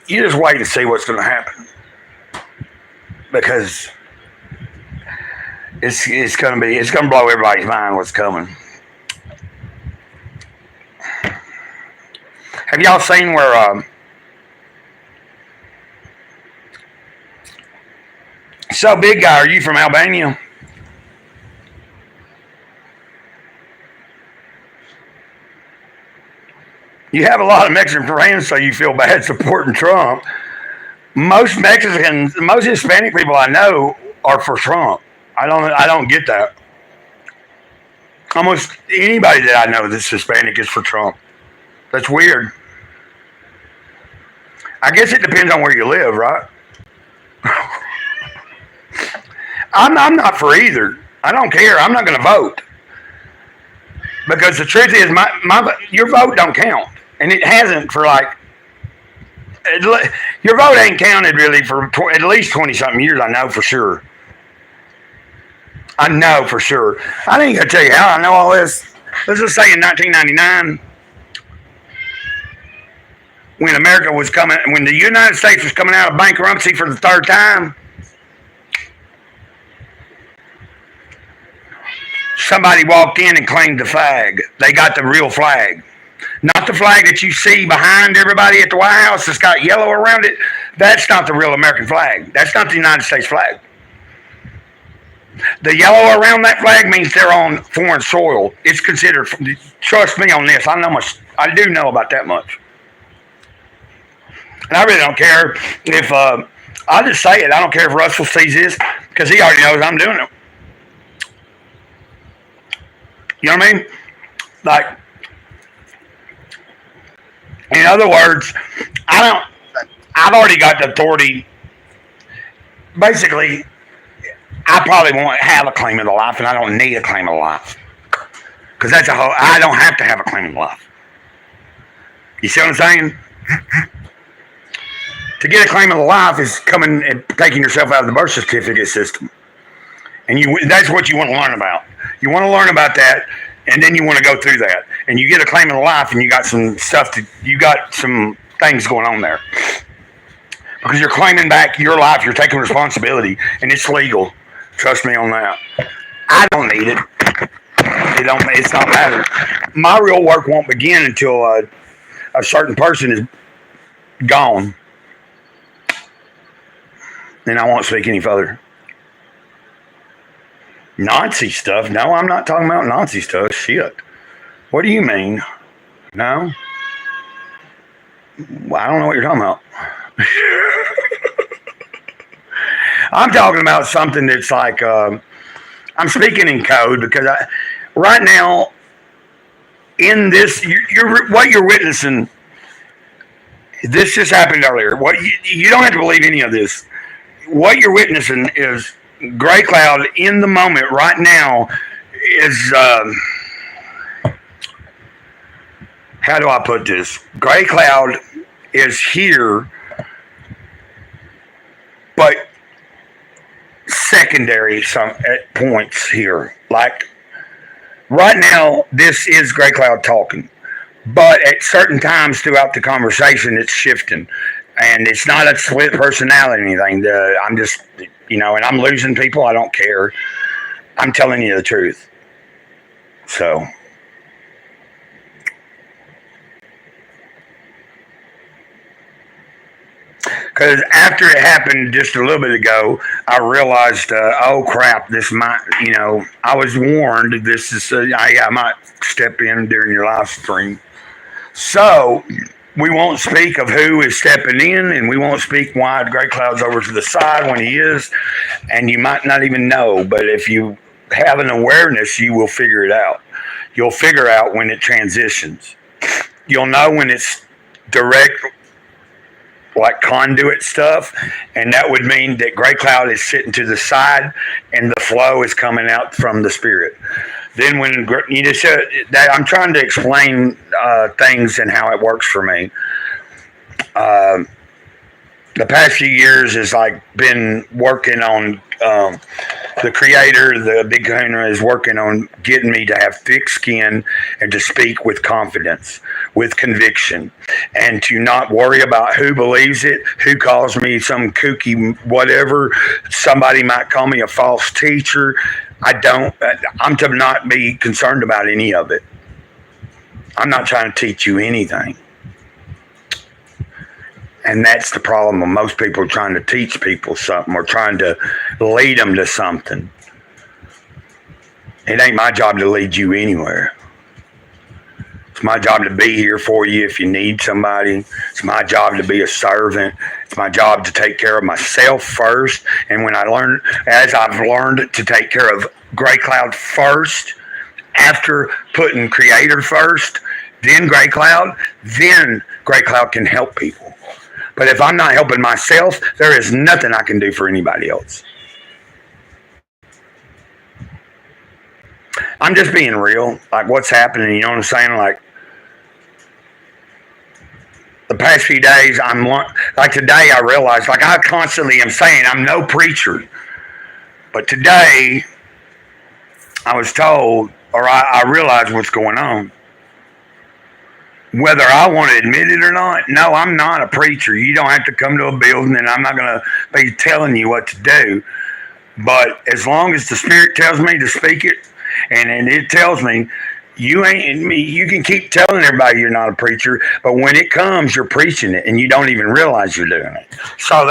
Speaker 2: you just wait and see what's going to happen. Because it's going to blow everybody's mind what's coming. Have y'all seen where so big guy, are you from Albania? You have a lot of Mexican friends, so you feel bad supporting Trump. Most Mexicans, most Hispanic people I know are for Trump. I don't get that. Almost anybody that I know that's Hispanic is for Trump. That's weird. I guess it depends on where you live, right? I'm not for either. I don't care. I'm not going to vote because the truth is, your vote don't count, and it hasn't for like. Your vote ain't counted really for at least 20-something years. I know for sure. I know for sure. I ain't gonna tell you how I know all this. Let's just say in 1999, when when the United States was coming out of bankruptcy for the third time, somebody walked in and claimed the flag. They got the real flag. Not the flag that you see behind everybody at the White House that's got yellow around it. That's not the real American flag. That's not the United States flag. The yellow around that flag means they're on foreign soil. It's considered, trust me on this, I do know about that much. And I really don't care if, I'll just say it, I don't care if Russell sees this, because he already knows I'm doing it. You know what I mean? Like, in other words, I've already got the authority. Basically, I probably won't have a claim of the life, and I don't need a claim of the life. Because I don't have to have a claim of the life. You see what I'm saying? To get a claim of the life is coming and taking yourself out of the birth certificate system. And that's what you want to learn about. You want to learn about that, and then you want to go through that. And you get a claim of the life, and you got some stuff you got some things going on there. Because you're claiming back your life, you're taking responsibility, and it's legal. Trust me on that. I don't need it. It's not matter. My real work won't begin until a certain person is gone. And I won't speak any further. Nazi stuff? No, I'm not talking about Nazi stuff. Shit. What do you mean? No? Well, I don't know what you're talking about. I'm talking about something that's like, I'm speaking in code because right now, in this, what you're witnessing, this just happened earlier. What you don't have to believe any of this. What you're witnessing is Grey Cloud in the moment right now is, how do I put this? Grey Cloud is here, but secondary at points here. Like right now, this is Grey Cloud talking, but at certain times throughout the conversation, it's shifting, and it's not a split personality or anything. I'm just, and I'm losing people. I don't care. I'm telling you the truth. So. Because after it happened just a little bit ago, I realized, oh crap, this might, I was warned. This is, I might step in during your live stream. So we won't speak of who is stepping in, and we won't speak why Grey Cloud's over to the side when he is, and you might not even know. But if you have an awareness, you will figure it out. You'll figure out when it transitions. You'll know when it's direct, like conduit stuff, and that would mean that gray cloud is sitting to the side and the flow is coming out from the spirit. Then when you just that I'm trying to explain things and how it works for me. The past few years has like been working on the creator, the big kahuna, is working on getting me to have thick skin and to speak with confidence, with conviction, and to not worry about who believes it, who calls me some kooky whatever. Somebody might call me a false teacher. I'm to not be concerned about any of it. I'm not trying to teach you anything. And that's the problem with most people trying to teach people something or trying to lead them to something. It ain't my job to lead you anywhere. It's my job to be here for you if you need somebody. It's my job to be a servant. It's my job to take care of myself first. And as I've learned to take care of Gray Cloud first, after putting Creator first, then Gray Cloud can help people. But if I'm not helping myself, there is nothing I can do for anybody else. I'm just being real, like what's happening, you know what I'm saying? Like the past few days, like today I realized, like I constantly am saying, I'm no preacher. But today, I was told, or I realized what's going on. Whether I want to admit it or not, no, I'm not a preacher. You don't have to come to a building, and I'm not going to be telling you what to do. But as long as the Spirit tells me to speak it, and it tells me, you ain't me, you can keep telling everybody you're not a preacher, but when it comes, you're preaching it, and you don't even realize you're doing it. So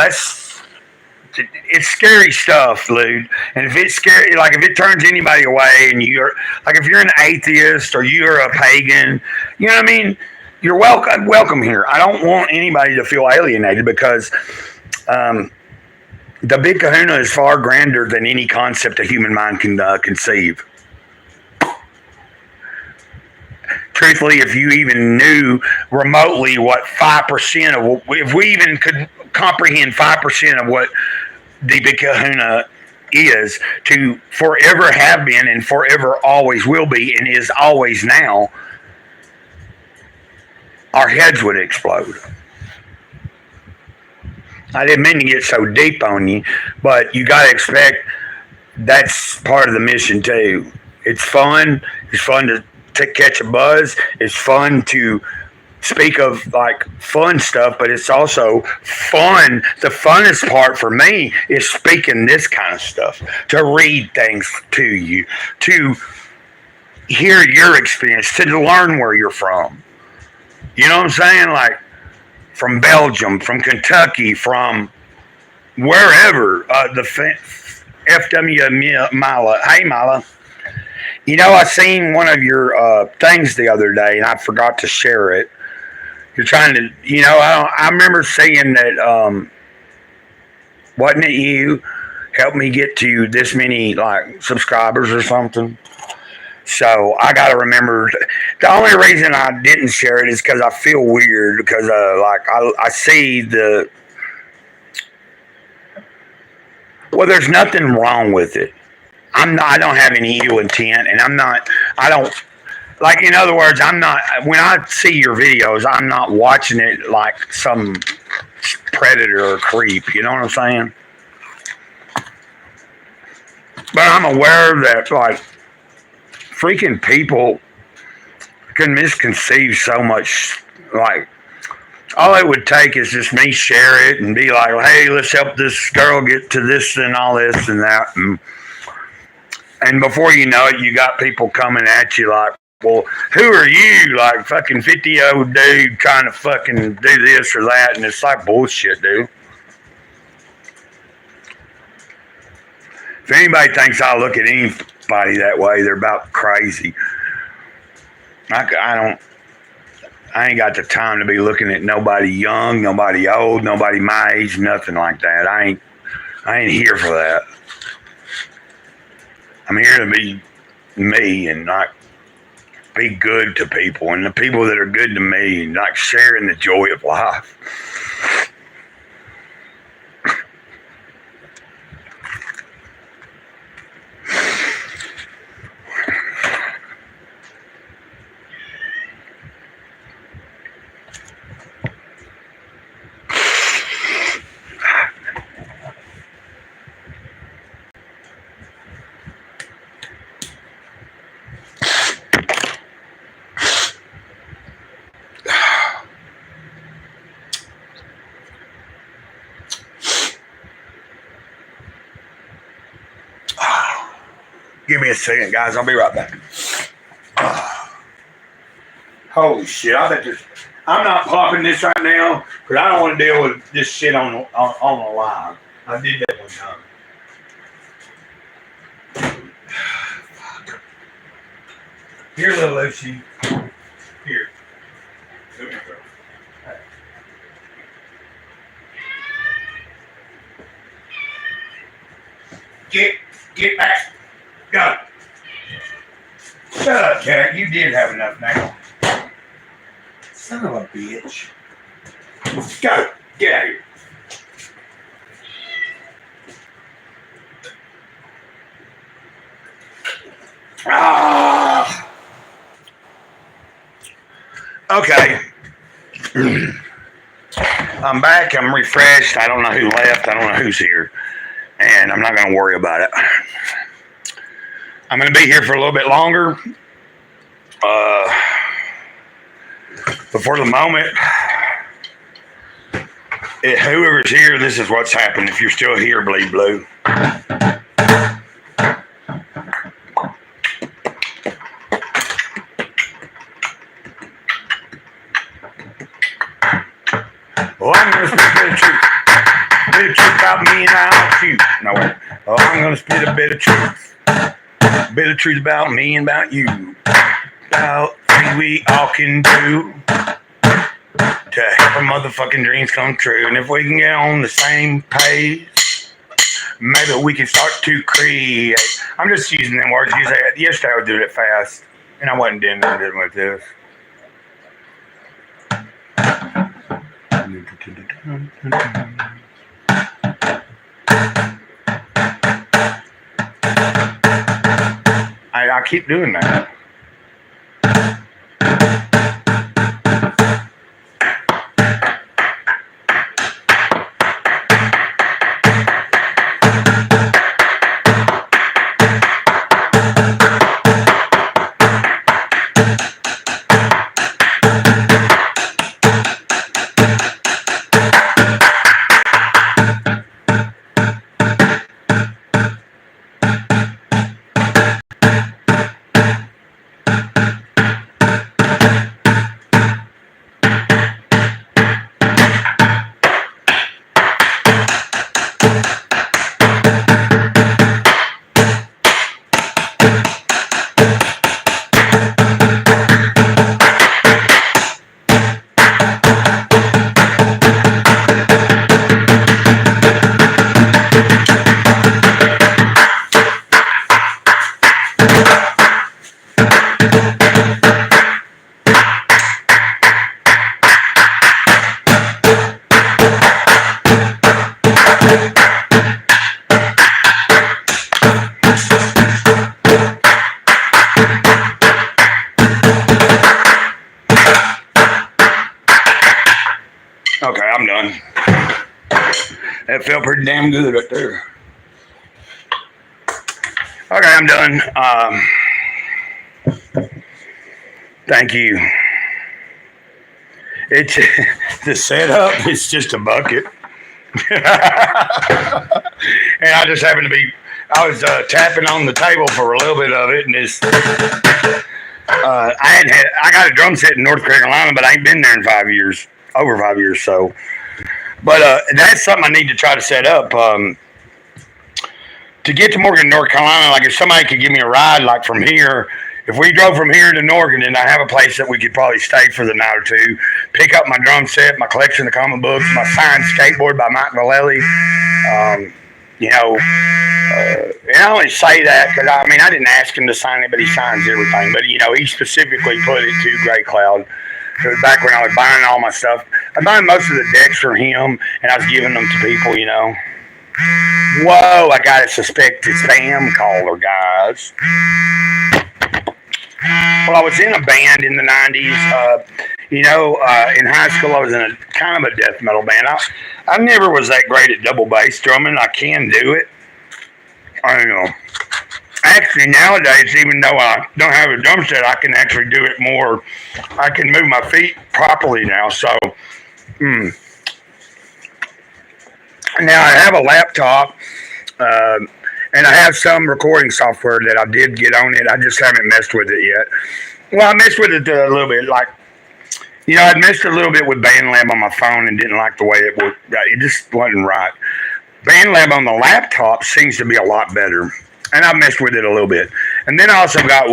Speaker 2: it's scary stuff, dude. And if it's scary, like if it turns anybody away, and you're like, if you're an atheist or you're a pagan, you know what I mean? You're welcome here. I don't want anybody to feel alienated because the big kahuna is far grander than any concept a human mind can conceive. Truthfully, if you even knew remotely what 5% of, if we even could comprehend 5% of what the big kahuna is, to forever have been and forever always will be and is always now, our heads would explode. I didn't mean to get so deep on you, but you got to expect that's part of the mission too. It's fun. It's fun to catch a buzz. It's fun to speak of like fun stuff, but it's also fun. The funnest part for me is speaking this kind of stuff, to read things to you, to hear your experience, to learn where you're from. You know what I'm saying? Like from Belgium, from Kentucky, from wherever. The FW Mila. Hey, Mila. You know, I seen one of your things the other day, and I forgot to share it. You're trying to, you know, I remember seeing that, wasn't it you helped me get to this many, like, subscribers or something? So I got to remember. The only reason I didn't share it is because I feel weird because, like, I see the. Well, there's nothing wrong with it. I don't have any ill intent, and I don't. Like, in other words, I'm not. When I see your videos, I'm not watching it like some predator or creep. You know what I'm saying? But I'm aware that, like, freaking people can misconceive so much. Like, all it would take is just me share it and be like, hey, let's help this girl get to this and all this and that. And before you know it, you got people coming at you like, well, who are you? Like, fucking 50-year-old dude trying to fucking do this or that. And it's like bullshit, dude. If anybody thinks I look at anybody that way, they're about crazy. I ain't got the time to be looking at nobody young, nobody old, nobody my age, nothing like that. I ain't here for that. I'm here to be me and not be good to people, and the people that are good to me, like sharing the joy of life. Give me a second, guys. I'll be right back. Holy shit! I'm not popping this right now because I don't want to deal with this shit on the live. I did that one time. Here, little Lucy. Here. Get back. Go. Shut up, Jack. You did have enough now. Son of a bitch. Go. Get out of here. Ah. Okay. I'm back. I'm refreshed. I don't know who left. I don't know who's here. And I'm not going to worry about it. I'm going to be here for a little bit longer. But for the moment, whoever's here, this is what's happened. If you're still here, bleed blue. Oh, I'm going to spit a bit of truth. A bit of truth about me and about you. No, wait. Oh, I'm going to spit a bit of truth. A bit of truth about me and about you. About things we all can do to help our motherfucking dreams come true. And if we can get on the same page, maybe we can start to create. I'm just using them words. Yesterday I was doing it fast, and I wasn't doing nothing with this. I keep doing that. Okay, I'm done. That felt pretty damn good right there. Okay, I'm done. Thank you. It's the setup. It's just a bucket, and I just happened to be. I was tapping on the table for a little bit of it, and it's. I got a drum set in North Carolina, but I ain't been there in 5 years. Over 5 years, so. But that's something I need to try to set up. To get to Morgan, North Carolina, like if somebody could give me a ride, like from here, if we drove from here to Morgan, and I have a place that we could probably stay for the night or two, pick up my drum set, my collection of comic books, my signed skateboard by Mike Vallely, And I only say that because I mean I didn't ask him to sign it, but he signs everything. But he specifically put it to Grey Cloud. Back when I was buying all my stuff, I buying most of the decks from him, and I was giving them to people. Whoa! I got a suspected spam caller, guys. Well, I was in a band in the '90s. In high school, I was in a kind of a death metal band. I never was that great at double bass drumming. I can do it. I don't know. Actually, nowadays, even though I don't have a drum set, I can actually do it more. I can move my feet properly now. So, now I have a laptop, and I have some recording software that I did get on it. I just haven't messed with it yet. Well, I messed with it a little bit. I messed a little bit with BandLab on my phone and didn't like the way it worked. It just wasn't right. BandLab on the laptop seems to be a lot better. And I messed with it a little bit. And then I also got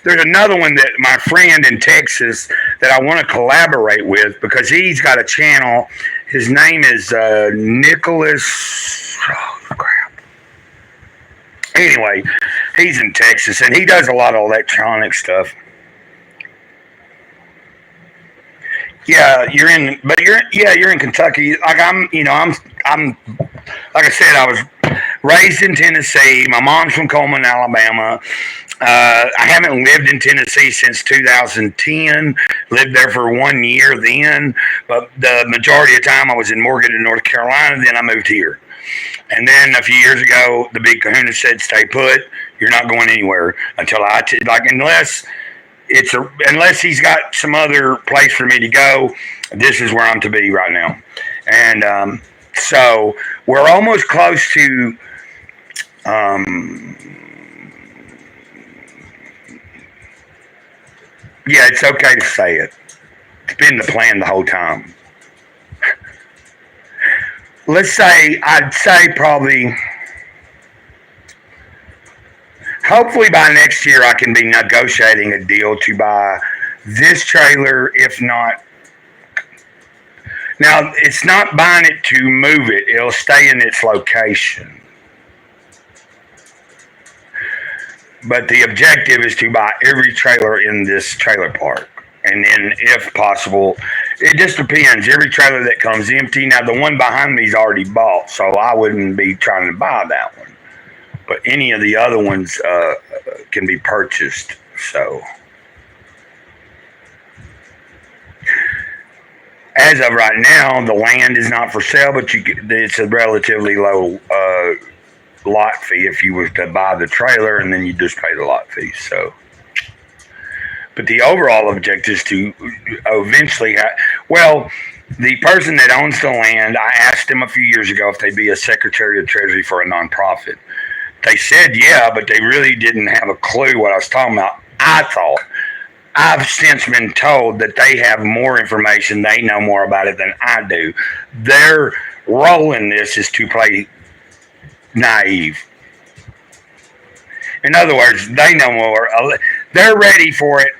Speaker 2: there's another one that my friend in Texas that I want to collaborate with because he's got a channel. His name is Nicholas. Oh, crap. Anyway, he's in Texas and he does a lot of electronic stuff. Yeah, you're in Kentucky. Like I'm like I said, I was raised in Tennessee. My mom's from Coleman, Alabama. I haven't lived in Tennessee since 2010. Lived there for 1 year then, but the majority of the time I was in Morgan, North Carolina. Then I moved here, and then a few years ago, the big kahuna said, "Stay put. You're not going anywhere until unless he's got some other place for me to go. This is where I'm to be right now." And so we're almost close to yeah, it's okay to say it. It's been the plan the whole time. I'd say probably, hopefully by next year I can be negotiating a deal to buy this trailer, if not. Now, it's not buying it to move it. It'll stay in its location. But the objective is to buy every trailer in this trailer park. And then, if possible, it just depends. Every trailer that comes empty. Now, the one behind me is already bought, so I wouldn't be trying to buy that one. But any of the other ones can be purchased. So, as of right now, the land is not for sale, but it's a relatively low lot fee if you were to buy the trailer, and then you just pay the lot fee. So, but the overall objective is to eventually the person that owns the land, I asked them a few years ago if they'd be a Secretary of Treasury for a nonprofit. They said yeah, but they really didn't have a clue what I was talking about. I've since been told that they have more information. They know more about it than I do. Their role in this is to play naive. In other words, they know more. They're ready for it.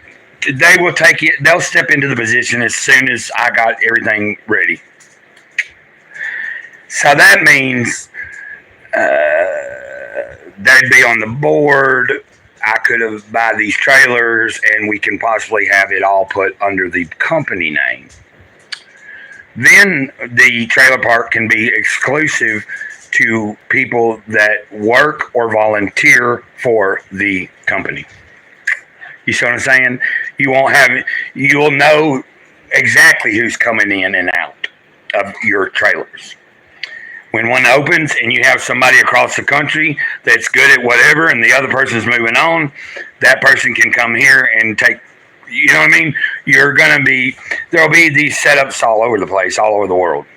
Speaker 2: They will take it. They'll step into the position as soon as I got everything ready. So that means they'd be on the board. I could have buy these trailers, and we can possibly have it all put under the company name. Then the trailer park can be exclusive to people that work or volunteer for the company. You see what I'm saying? You'll know exactly who's coming in and out of your trailers. When one opens and you have somebody across the country that's good at whatever and the other person's moving on, that person can come here and take, you know what I mean? There'll be these setups all over the place, all over the world.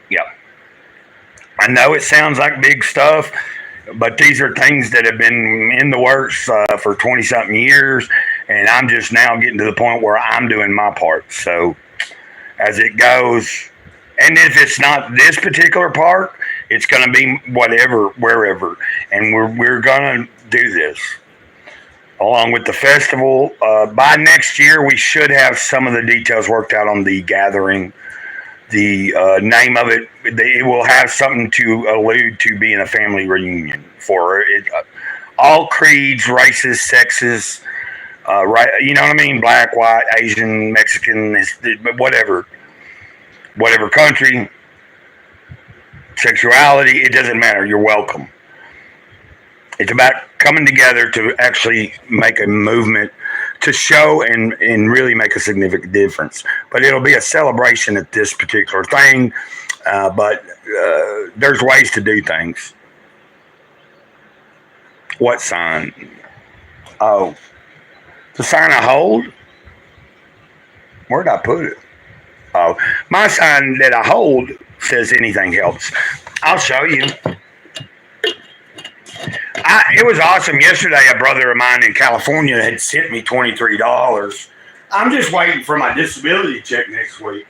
Speaker 2: Yeah. I know it sounds like big stuff, but these are things that have been in the works for 20-something years, and I'm just now getting to the point where I'm doing my part. So as it goes, and if it's not this particular park, it's going to be whatever, wherever, and we're going to do this along with the festival. By next year, we should have some of the details worked out on the gathering. name of it. It will have something to allude to being a family reunion for it. All creeds, races, sexes, right? You know what I mean? Black, white, Asian, Mexican, whatever country, sexuality. It doesn't matter. You're welcome. It's about coming together to actually make a movement to show and really make a significant difference. But it'll be a celebration at this particular thing. But there's ways to do things. What sign? Oh, the sign I hold? Where'd I put it? Oh, my sign that I hold says anything helps. I'll show you. It was awesome. Yesterday, a brother of mine in California had sent me $23. I'm just waiting for my disability check next week.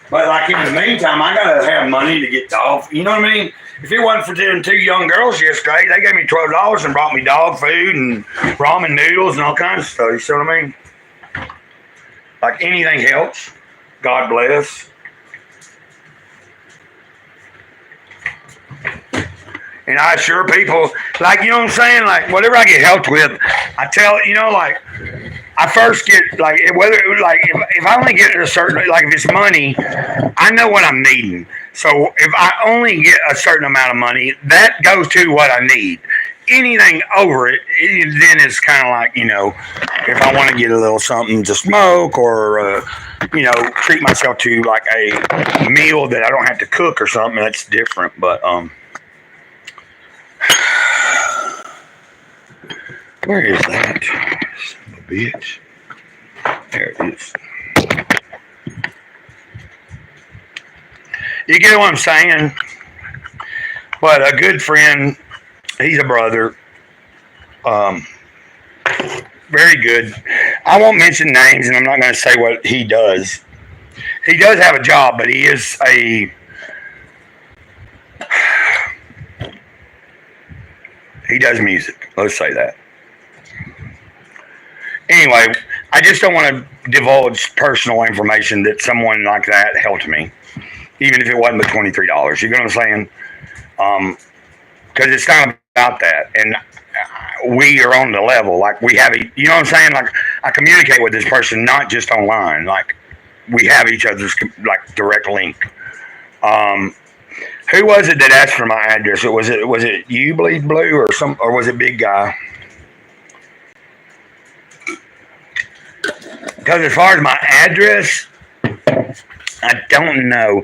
Speaker 2: But like in the meantime, I gotta have money to get dog. You know what I mean? If it wasn't for them two young girls yesterday, they gave me $12 and brought me dog food and ramen noodles and all kinds of stuff. You see what I mean? Like anything helps. God bless. And I assure people, like, you know what I'm saying? Like, whatever I get helped with, I tell, you know, like, I first get, like, whether, like, if I only get a certain, like, if it's money, I know what I'm needing. So if I only get a certain amount of money, that goes to what I need. Anything over it, then it's kind of like, you know, if I want to get a little something to smoke or, you know, treat myself to, like, a meal that I don't have to cook or something, that's different. But, where is that? Son of a bitch. There it is. You get what I'm saying? But a good friend, he's a brother. Very good. I won't mention names, and I'm not going to say what he does. He does have a job, but he is he does music. Let's say that. Anyway, I just don't want to divulge personal information that someone like that helped me, even if it wasn't but $23. You know what I'm saying? Because it's not about that. And we are on the level. Like, we have, you know what I'm saying? Like, I communicate with this person, not just online. Like, we have each other's, like, direct link. Who was it that asked for my address? Was it you, Bleed Blue, or was it Big Guy? Because as far as my address, I don't know.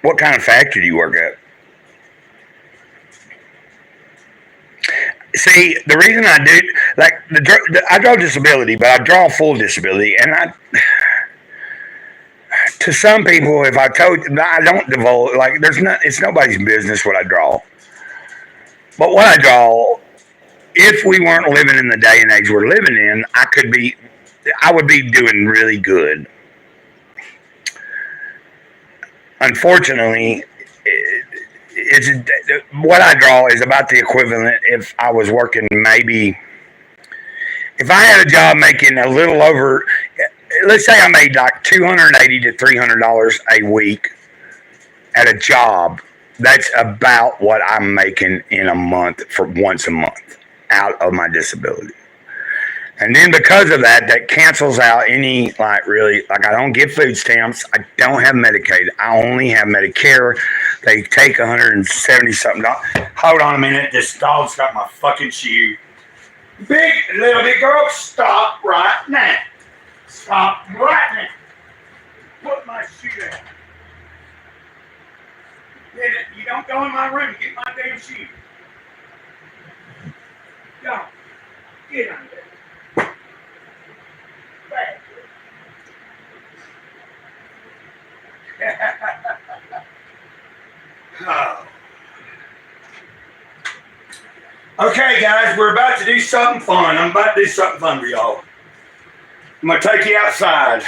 Speaker 2: What kind of factory do you work at? See, the reason I do, like, I draw disability, but I draw full disability, and to some people, if I told you, I don't divulge, like, it's nobody's business what I draw. But what I draw, if we weren't living in the day and age we're living in, I would be doing really good. Unfortunately, what I draw is about the equivalent if I was working maybe, if I had a job making a little over, let's say I made like $280 to $300 a week at a job, that's about what I'm making in a month for once a month out of my disability. And then because of that, that cancels out any, like, really, like, I don't get food stamps. I don't have Medicaid. I only have Medicare. They take $170-something. Hold on a minute. This dog's got my fucking shoe. Little big girl, stop right now. Stop right now. Put my shoe down. You don't go in my room. Get my damn shoe. Go. Get on there. Oh. Okay, guys, we're about to do something fun. I'm about to do something fun for y'all. I'm going to take you outside.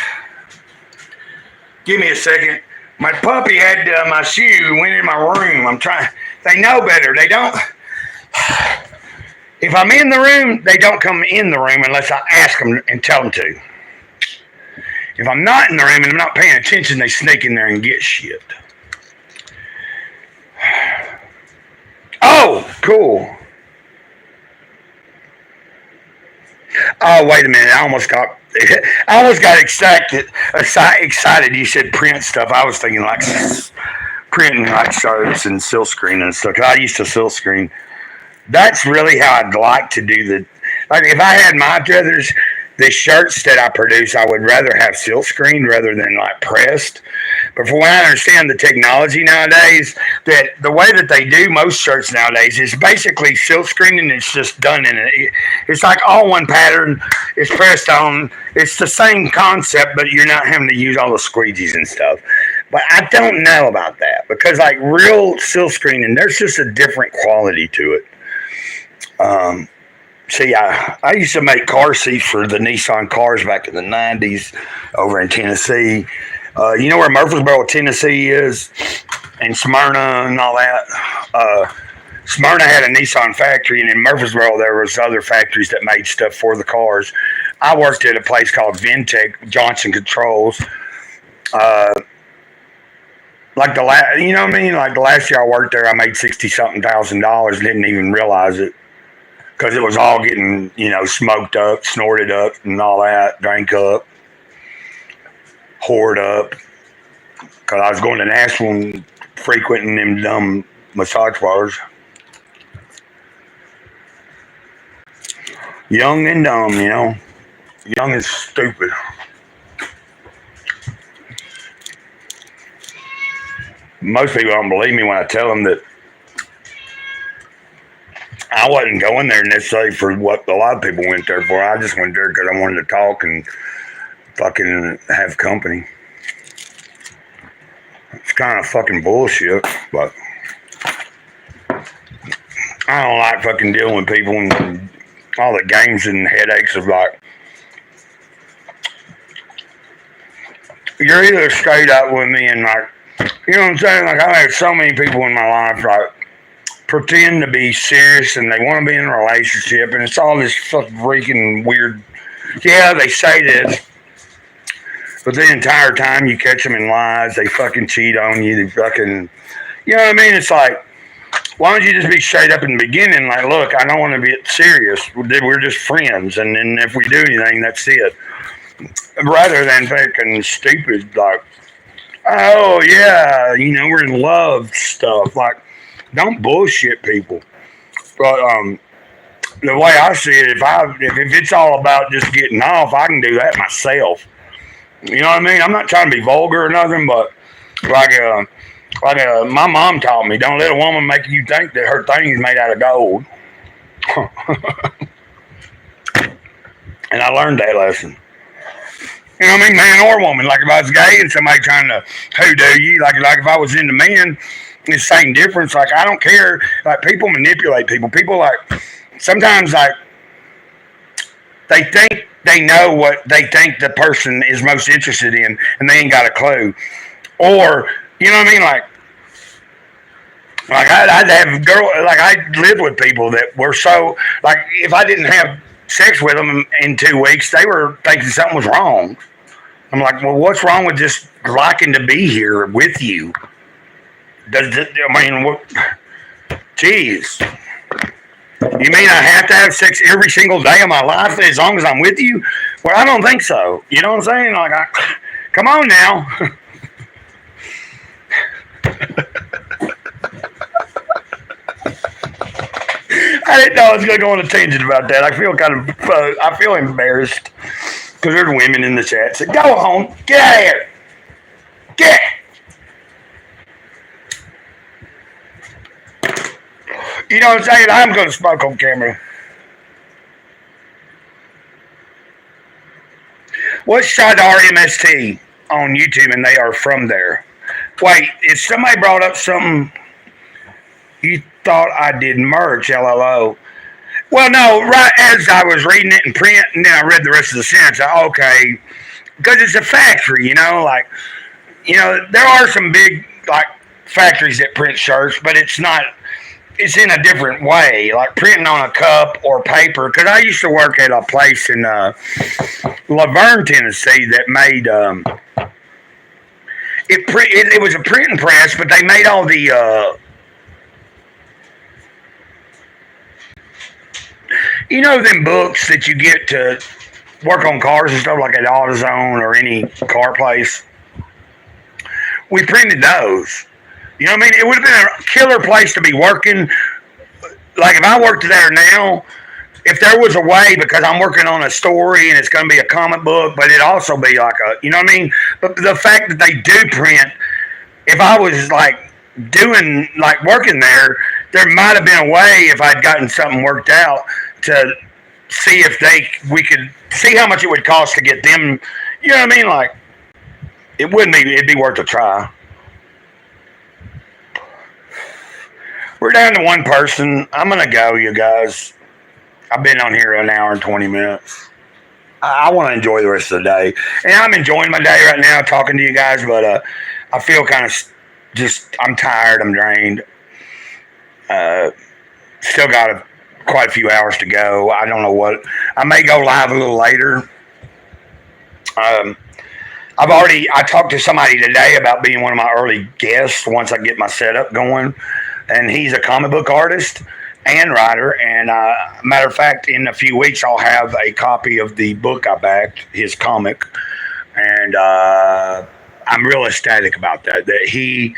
Speaker 2: Give me a second. My puppy had my shoe, went in my room. They know better. They don't. If I'm in the room, they don't come in the room unless I ask them and tell them to. If I'm not in the room and I'm not paying attention, they sneak in there and get shit. Oh, cool. Oh, wait a minute. I almost got excited. You said print stuff. I was thinking like printing like shirts and silk screen and stuff. 'Cause I used to silk screen. That's really how I'd like to do the. Like if I had my druthers, the shirts that I produce, I would rather have silk screen rather than like pressed. But from what I understand, the technology nowadays, that the way that they do most shirts nowadays is basically silk screen, and it's just done in it. It's like all one pattern. It's pressed on. It's the same concept, but you're not having to use all the squeegees and stuff. But I don't know about that because like real silk screening, there's just a different quality to it. See, I used to make car seats for the Nissan cars back in the 90s over in Tennessee. You know where Murfreesboro, Tennessee is? And Smyrna and all that? Smyrna had a Nissan factory, and in Murfreesboro there was other factories that made stuff for the cars. I worked at a place called Ventec Johnson Controls. Like you know what I mean? Like the last year I worked there, I made $60-something thousand. Didn't even realize it. Because it was all getting, smoked up, snorted up, and all that, drank up, whored up. Because I was going to Nashville and frequenting them dumb massage parlors. Young and dumb, Young and stupid. Most people don't believe me when I tell them that I wasn't going there necessarily for what a lot of people went there for. I just went there because I wanted to talk and fucking have company. It's kind of fucking bullshit, but I don't like fucking dealing with people and all the games and headaches of like, you're either straight up with me and like, you know what I'm saying? Like I've had so many people in my life like pretend to be serious and they want to be in a relationship and it's all this fucking freaking weird. Yeah, they say this, but the entire time you catch them in lies, they fucking cheat on you. They fucking, you know what I mean? It's like, why don't you just be straight up in the beginning? Like, look, I don't want to be serious. We're just friends, and then if we do anything, that's it. Rather than fucking stupid like, oh yeah, we're in love stuff. Like, don't bullshit people. But the way I see it, if it's all about just getting off, I can do that myself. You know what I mean? I'm not trying to be vulgar or nothing, but like my mom taught me, don't let a woman make you think that her thing is made out of gold. And I learned that lesson. You know what I mean? Man or woman. Like if I was gay and somebody trying to hoodoo you, like if I was into men, it's the same difference. Like I don't care. Like people manipulate people. People like sometimes like they think they know what they think the person is most interested in, and they ain't got a clue. Or you know what I mean? Like I'd have I lived with people that were so like if I didn't have sex with them in 2 weeks, they were thinking something was wrong. I'm like, well, what's wrong with just liking to be here with you? What? Jeez. You mean I have to have sex every single day of my life as long as I'm with you? Well, I don't think so. You know what I'm saying? Like, come on now. I didn't know I was going to go on a tangent about that. I feel embarrassed because there's women in the chat. Say, go on, get out of here, get. You know what I'm saying? I'm going to smoke on camera. What's Shot RMST on YouTube, and they are from there. Wait, if somebody brought up something, you thought I did merch, LLO. Well, no, right as I was reading it in print, and then I read the rest of the sentence, okay, because it's a factory, there are some big, like, factories that print shirts, but it's not it's in a different way, like printing on a cup or paper. Because I used to work at a place in Laverne, Tennessee, that made it was a printing press, but they made all the them books that you get to work on cars and stuff like at AutoZone or any car place. We printed those. You know what I mean? It would have been a killer place to be working. Like if I worked there now, if there was a way, because I'm working on a story and it's going to be a comic book, but it'd also be like you know what I mean? But the fact that they do print, if I was like doing, like working there might have been a way if I'd gotten something worked out to see if we could see how much it would cost to get them, you know what I mean? Like, it'd be worth a try. We're down to one person. I'm going to go, you guys. I've been on here an hour and 20 minutes. I want to enjoy the rest of the day. And I'm enjoying my day right now talking to you guys, but I feel kind of I'm tired. I'm drained. Still got quite a few hours to go. I don't know what. I may go live a little later. I talked to somebody today about being one of my early guests once I get my setup going. And he's a comic book artist and writer. And matter of fact, in a few weeks, I'll have a copy of the book I backed, his comic. And I'm real ecstatic about that. That he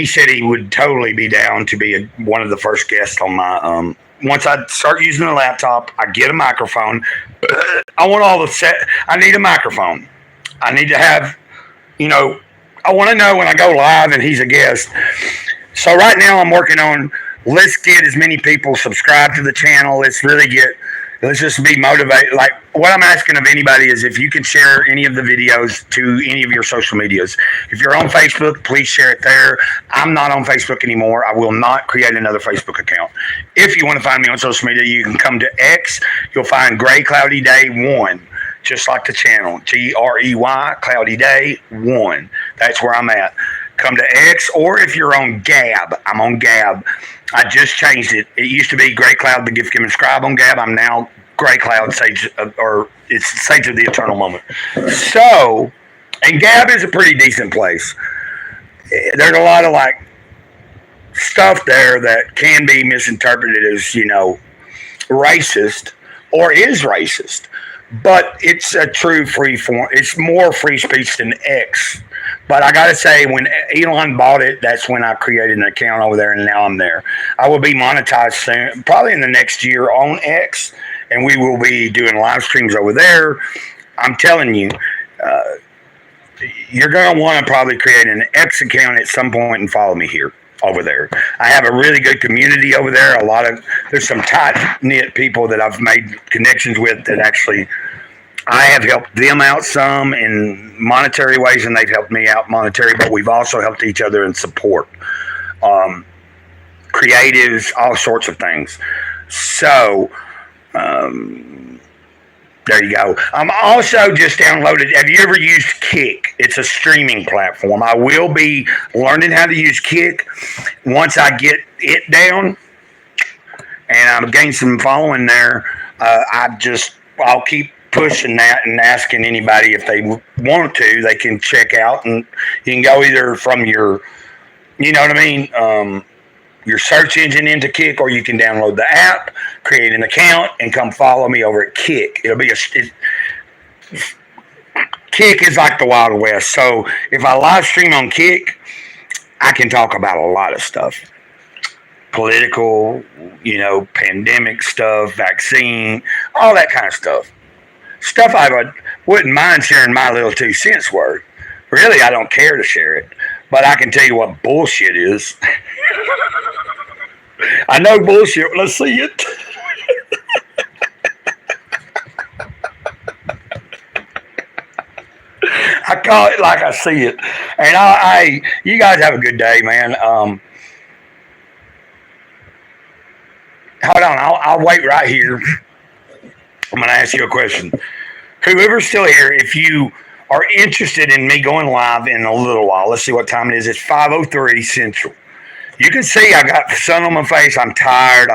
Speaker 2: said he would totally be down to be one of the first guests on my. Once I start using the laptop, I get a microphone. I want all the set. I need a microphone. I need to have, I want to know when I go live and he's a guest. So right now I'm working on, let's get as many people subscribed to the channel. Let's just be motivated. Like what I'm asking of anybody is if you can share any of the videos to any of your social medias. If you're on Facebook, please share it there. I'm not on Facebook anymore. I will not create another Facebook account. If you want to find me on social media, you can come to X. You'll find Greycloudyday 1. Just like the channel, Grey, Cloudy Day 1. That's where I'm at. Come to X, or if you're on Gab, I'm on Gab. I just changed it. It used to be Grey Cloud, the Gift Give and Scribe on Gab. I'm now Grey Cloud, Sage, or it's Sage of the Eternal Moment. So, and Gab is a pretty decent place. There's a lot of like stuff there that can be misinterpreted as, racist or is racist. But it's a true free form. It's more free speech than X. But I got to say, when Elon bought it, that's when I created an account over there, and now I'm there. I will be monetized soon, probably in the next year on X, and we will be doing live streams over there. I'm telling you, you're going to want to probably create an X account at some point and follow me here. Over there, I have a really good community over there. There's some tight-knit people that I've made connections with that actually I have helped them out some in monetary ways, and they've helped me out monetary. But we've also helped each other in support, creatives, all sorts of things. So. There you go. I'm also just downloaded. Have you ever used Kick? It's a streaming platform. I will be learning how to use Kick once I get it down, and I've gained some following there. I'll keep pushing that and asking anybody if they want to. They can check out, and you can go either from your, your search engine into Kick, or you can download the app, create an account, and come follow me over at Kick. Kick is like the Wild West. So if I live stream on Kick, I can talk about a lot of stuff. Political, pandemic stuff, vaccine, all that kind of stuff. Stuff I wouldn't mind sharing my little 2 cents worth. Really, I don't care to share it. But I can tell you what bullshit is. I know bullshit when I see it. I call it like I see it. And you guys have a good day, man. Hold on, I'll wait right here. I'm going to ask you a question. Whoever's still here, if you are interested in me going live in a little while, let's see what time it is. It's 5:03 Central. You can see I got sun on my face. I'm tired.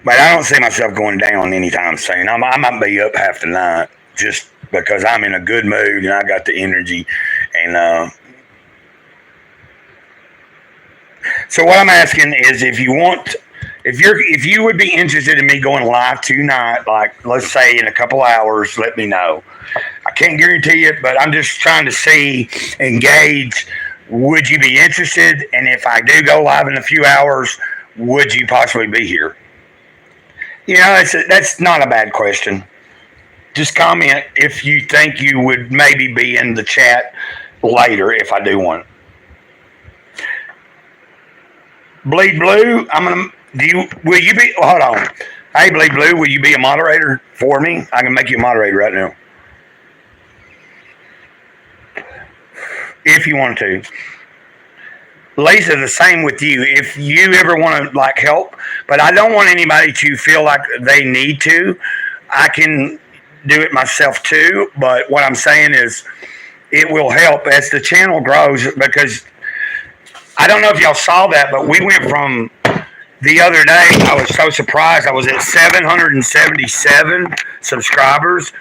Speaker 2: But I don't see myself going down anytime soon. I might be up half the night just because I'm in a good mood and I got the energy. And so what I'm asking is, if you would be interested in me going live tonight, like let's say in a couple hours, let me know. I can't guarantee it, but I'm just trying to see, engage. Would you be interested? And if I do go live in a few hours, would you possibly be here? That's not a bad question. Just comment if you think you would maybe be in the chat later if I do one. Bleed Blue, will you be, hold on. Hey, Bleed Blue, will you be a moderator for me? I can make you a moderator right now. If you want to. Lisa, the same with you. If you ever want to help, but I don't want anybody to feel like they need to. I can do it myself too. But what I'm saying is, it will help as the channel grows, because I don't know if y'all saw that, but we went from the other day. I was so surprised. I was at 777 subscribers.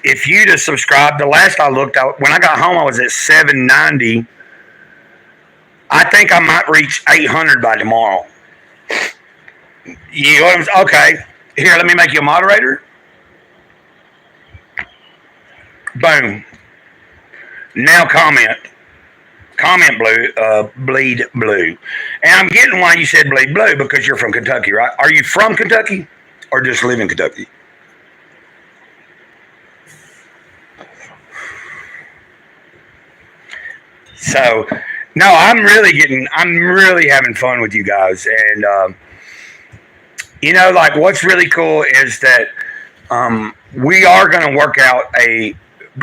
Speaker 2: If you'd have subscribed, the last I looked, when I got home, I was at 790. I think I might reach 800 by tomorrow. You know what I'm saying? Okay. Here, let me make you a moderator. Boom. Now comment. Comment Bleed Blue. And I'm getting why you said Bleed Blue, because you're from Kentucky, right? Are you from Kentucky or just live in Kentucky? So, no, I'm really having fun with you guys. And, what's really cool is that we are going to work out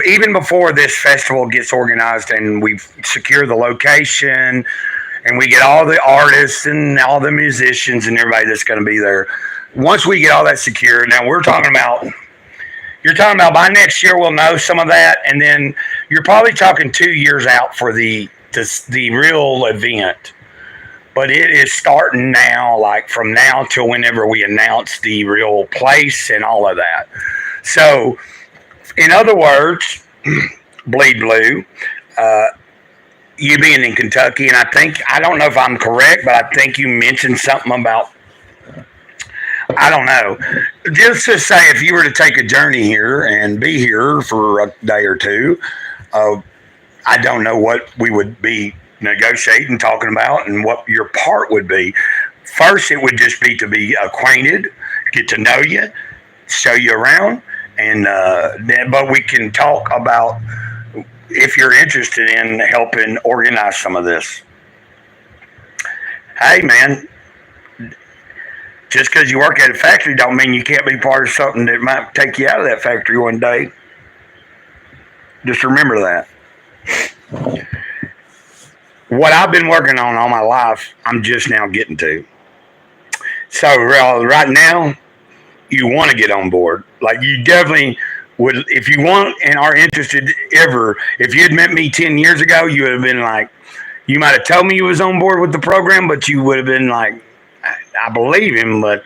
Speaker 2: even before this festival gets organized and we've secured the location and we get all the artists and all the musicians and everybody that's going to be there. Once we get all that secured, now you're talking about by next year we'll know some of that, and then you're probably talking 2 years out for the real event. But it is starting now, from now till whenever we announce the real place and all of that. So, in other words, Bleed Blue, you being in Kentucky, and I don't know if I'm correct, but I think you mentioned something about, I don't know. Just to say, if you were to take a journey here and be here for a day or two, I don't know what we would be negotiating, talking about, and what your part would be. First, it would just be to be acquainted, get to know you, show you around, and but we can talk about if you're interested in helping organize some of this. Hey, man, just because you work at a factory don't mean you can't be part of something that might take you out of that factory one day. Just remember that. What I've been working on all my life, I'm just now getting to. So right now, you want to get on board. You definitely would, if you want and are interested ever. If you had met me 10 years ago, you would have been you might have told me you was on board with the program, but you would have been I believe him, but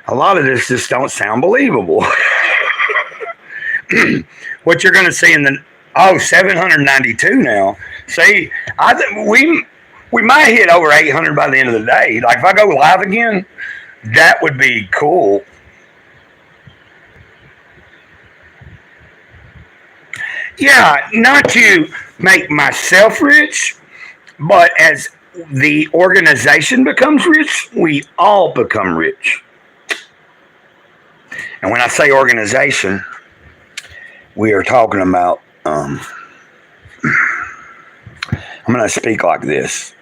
Speaker 2: a lot of this just don't sound believable. What you're going to see in the 792 now. See, I think we might hit over 800 by the end of the day. If I go live again, that would be cool. Yeah, not to make myself rich, but as the organization becomes rich, we all become rich. And when I say organization, we are talking about, I'm going to speak like this.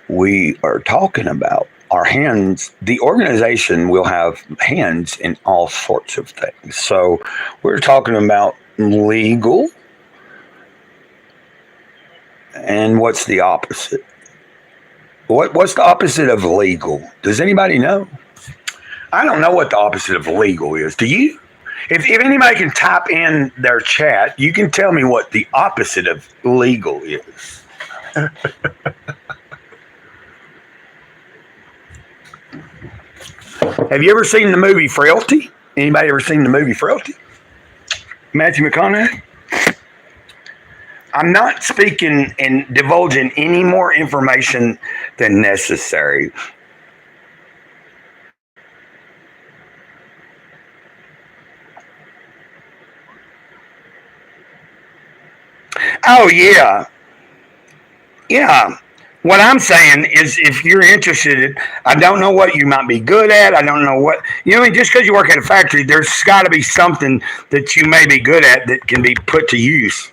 Speaker 2: We are talking about our hands. The organization will have hands in all sorts of things. So we're talking about legal. And what's the opposite? What's the opposite of legal? Does anybody know? I don't know what the opposite of legal is. Do you? If anybody can type in their chat, you can tell me what the opposite of legal is. Have you ever seen the movie Frailty? Anybody ever seen the movie Frailty? Matthew McConaughey? I'm not speaking and divulging any more information than necessary. Oh, yeah. Yeah. What I'm saying is, if you're interested, I don't know what you might be good at. I don't know what, just because you work at a factory, there's got to be something that you may be good at that can be put to use.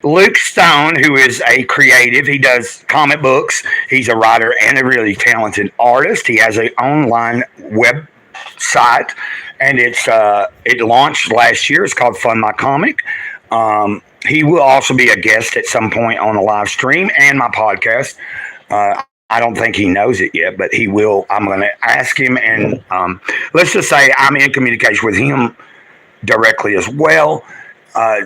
Speaker 2: Luke Stone, who is a creative, he does comic books. He's a writer and a really talented artist. He has an online website, and it launched last year. It's called Fund My Comic. He will also be a guest at some point on a live stream and my podcast. I don't think he knows it yet, but he will. I'm going to ask him, and let's just say I'm in communication with him directly as well.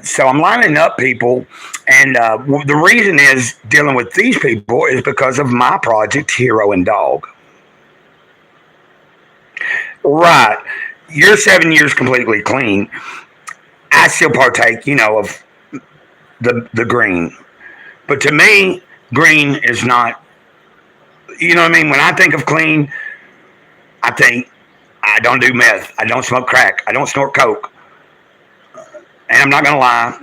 Speaker 2: So I'm lining up people, and the reason is dealing with these people is because of my project, Hero and Dog. Right. You're 7 years completely clean. I still partake, of the green. But to me, green is not, you know what I mean? When I think of clean, I think I don't do meth. I don't smoke crack. I don't snort coke. And I'm not going to lie.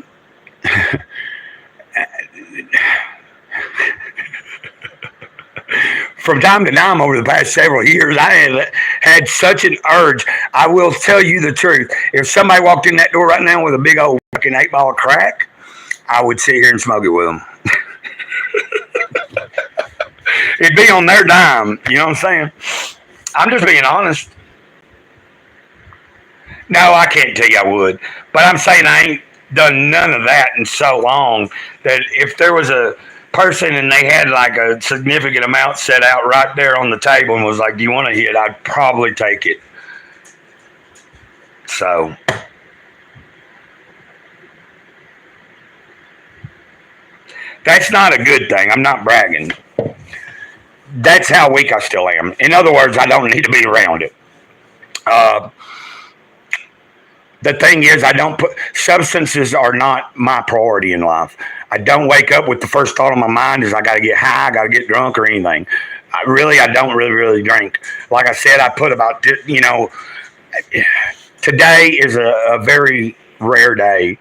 Speaker 2: From time to time over the past several years, I have had such an urge. I will tell you the truth. If somebody walked in that door right now with a big old fucking 8-ball of crack, I would sit here and smoke it with them. It'd be on their dime. You know what I'm saying? I'm just being honest. No, I can't tell you I would. But I'm saying I ain't done none of that in so long that if there was a person and they had like a significant amount set out right there on the table and was like, do you want to hit? I'd probably take it. So that's not a good thing. I'm not bragging. That's how weak I still am. In other words, I don't need to be around it. The thing is, substances are not my priority in life. I don't wake up with the first thought on my mind is I got to get high, I got to get drunk or anything. I don't really drink. Like I said, I put about, today is a very rare day.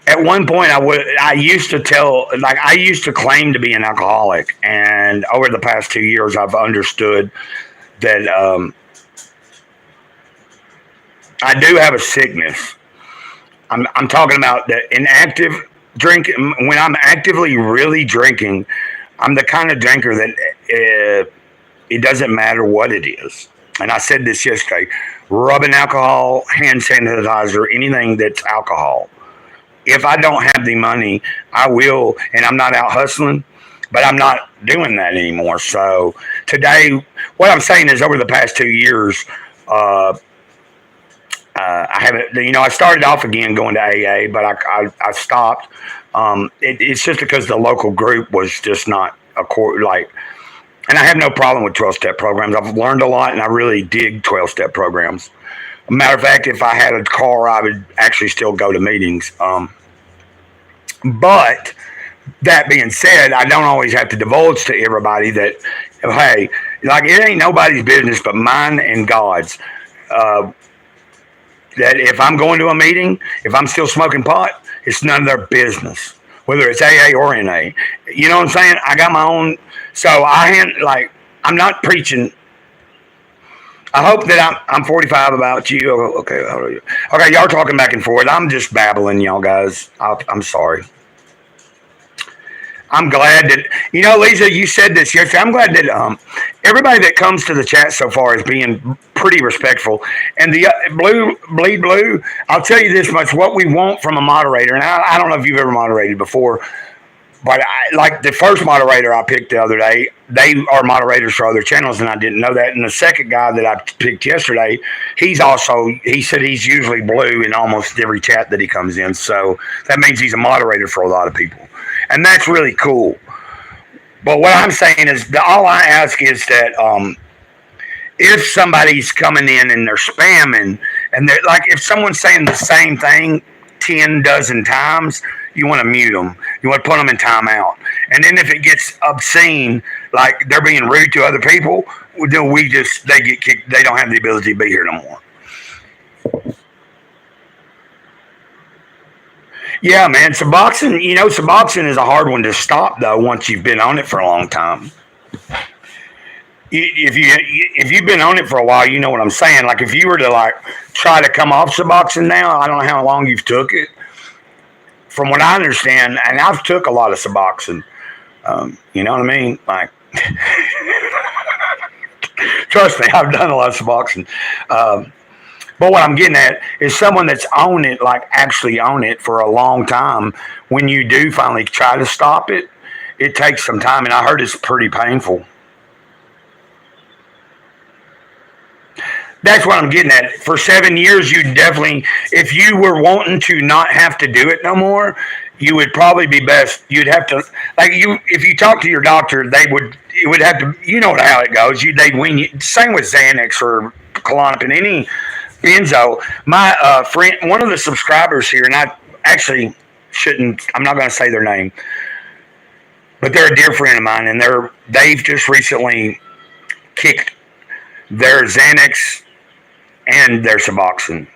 Speaker 2: At one point, I used to claim to be an alcoholic, and over the past 2 years, I've understood that I do have a sickness. I'm talking about the inactive drinking. When I'm actively really drinking, I'm the kind of drinker that it doesn't matter what it is. And I said this yesterday: rubbing alcohol, hand sanitizer, anything that's alcohol. If I don't have the money, I will, and I'm not out hustling, but I'm not doing that anymore. So today, what I'm saying is over the past 2 years, I haven't, I started off again going to AA, but I stopped. It's just because the local group was just not and I have no problem with 12-step programs. I've learned a lot, and I really dig 12-step programs. Matter of fact, if I had a car, I would actually still go to meetings. But that being said, I don't always have to divulge to everybody that, hey, it ain't nobody's business but mine and God's. That if I'm going to a meeting, if I'm still smoking pot, it's none of their business, whether it's AA or NA. You know what I'm saying? I got my own. So I'm not preaching. I hope that I'm 45 about you. Okay, how are you? Okay, y'all talking back and forth. I'm just babbling, y'all guys. I'm sorry. I'm glad that, Lisa, you said this yesterday. I'm glad that everybody that comes to the chat so far is being pretty respectful. And the bleed blue, I'll tell you this much, what we want from a moderator, and I don't know if you've ever moderated before, But like the first moderator I picked the other day, they are moderators for other channels, and I didn't know that. And the second guy that I picked yesterday, he said he's usually blue in almost every chat that he comes in. So that means he's a moderator for a lot of people. And that's really cool. But what I'm saying is, all I ask is that if somebody's coming in and they're spamming, and they're like, if someone's saying the same thing 10 dozen times, you want to mute them. You want to put them in timeout. And then if it gets obscene, like they're being rude to other people, then they get kicked. They don't have the ability to be here no more. Yeah, man. Suboxone is a hard one to stop though once you've been on it for a long time. If you've been on it for a while, you know what I'm saying. Like if you were to like try to come off Suboxone now, I don't know how long you've took it. From what I understand, and I've took a lot of Suboxone. You know what I mean? Like, trust me, I've done a lot of Suboxone. But what I'm getting at is someone that's owned it, like actually own it for a long time. When you do finally try to stop it, it takes some time, and I heard it's pretty painful. That's what I'm getting at. For 7 years, you definitely, if you were wanting to not have to do it no more, you would probably be best. You'd have to, like if you talk to your doctor, it would have to, you know how it goes. They'd wean you. Same with Xanax or Klonopin, any benzo. My friend, one of the subscribers here, and I actually I'm not going to say their name, but they're a dear friend of mine, and they've just recently kicked their Xanax and their Suboxone.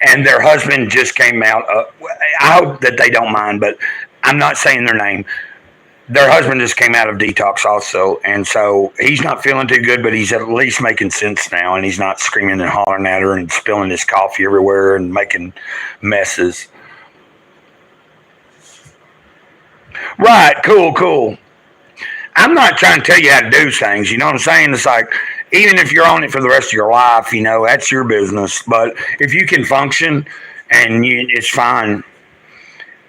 Speaker 2: And their husband just came out. I hope that they don't mind, but I'm not saying their name. Their husband just came out of detox also, and so he's not feeling too good, but he's at least making sense now, and he's not screaming and hollering at her and spilling his coffee everywhere and making messes. Right, cool. I'm not trying to tell you how to do things, you know what I'm saying? It's like, even if you're on it for the rest of your life, that's your business. But if you can function, it's fine.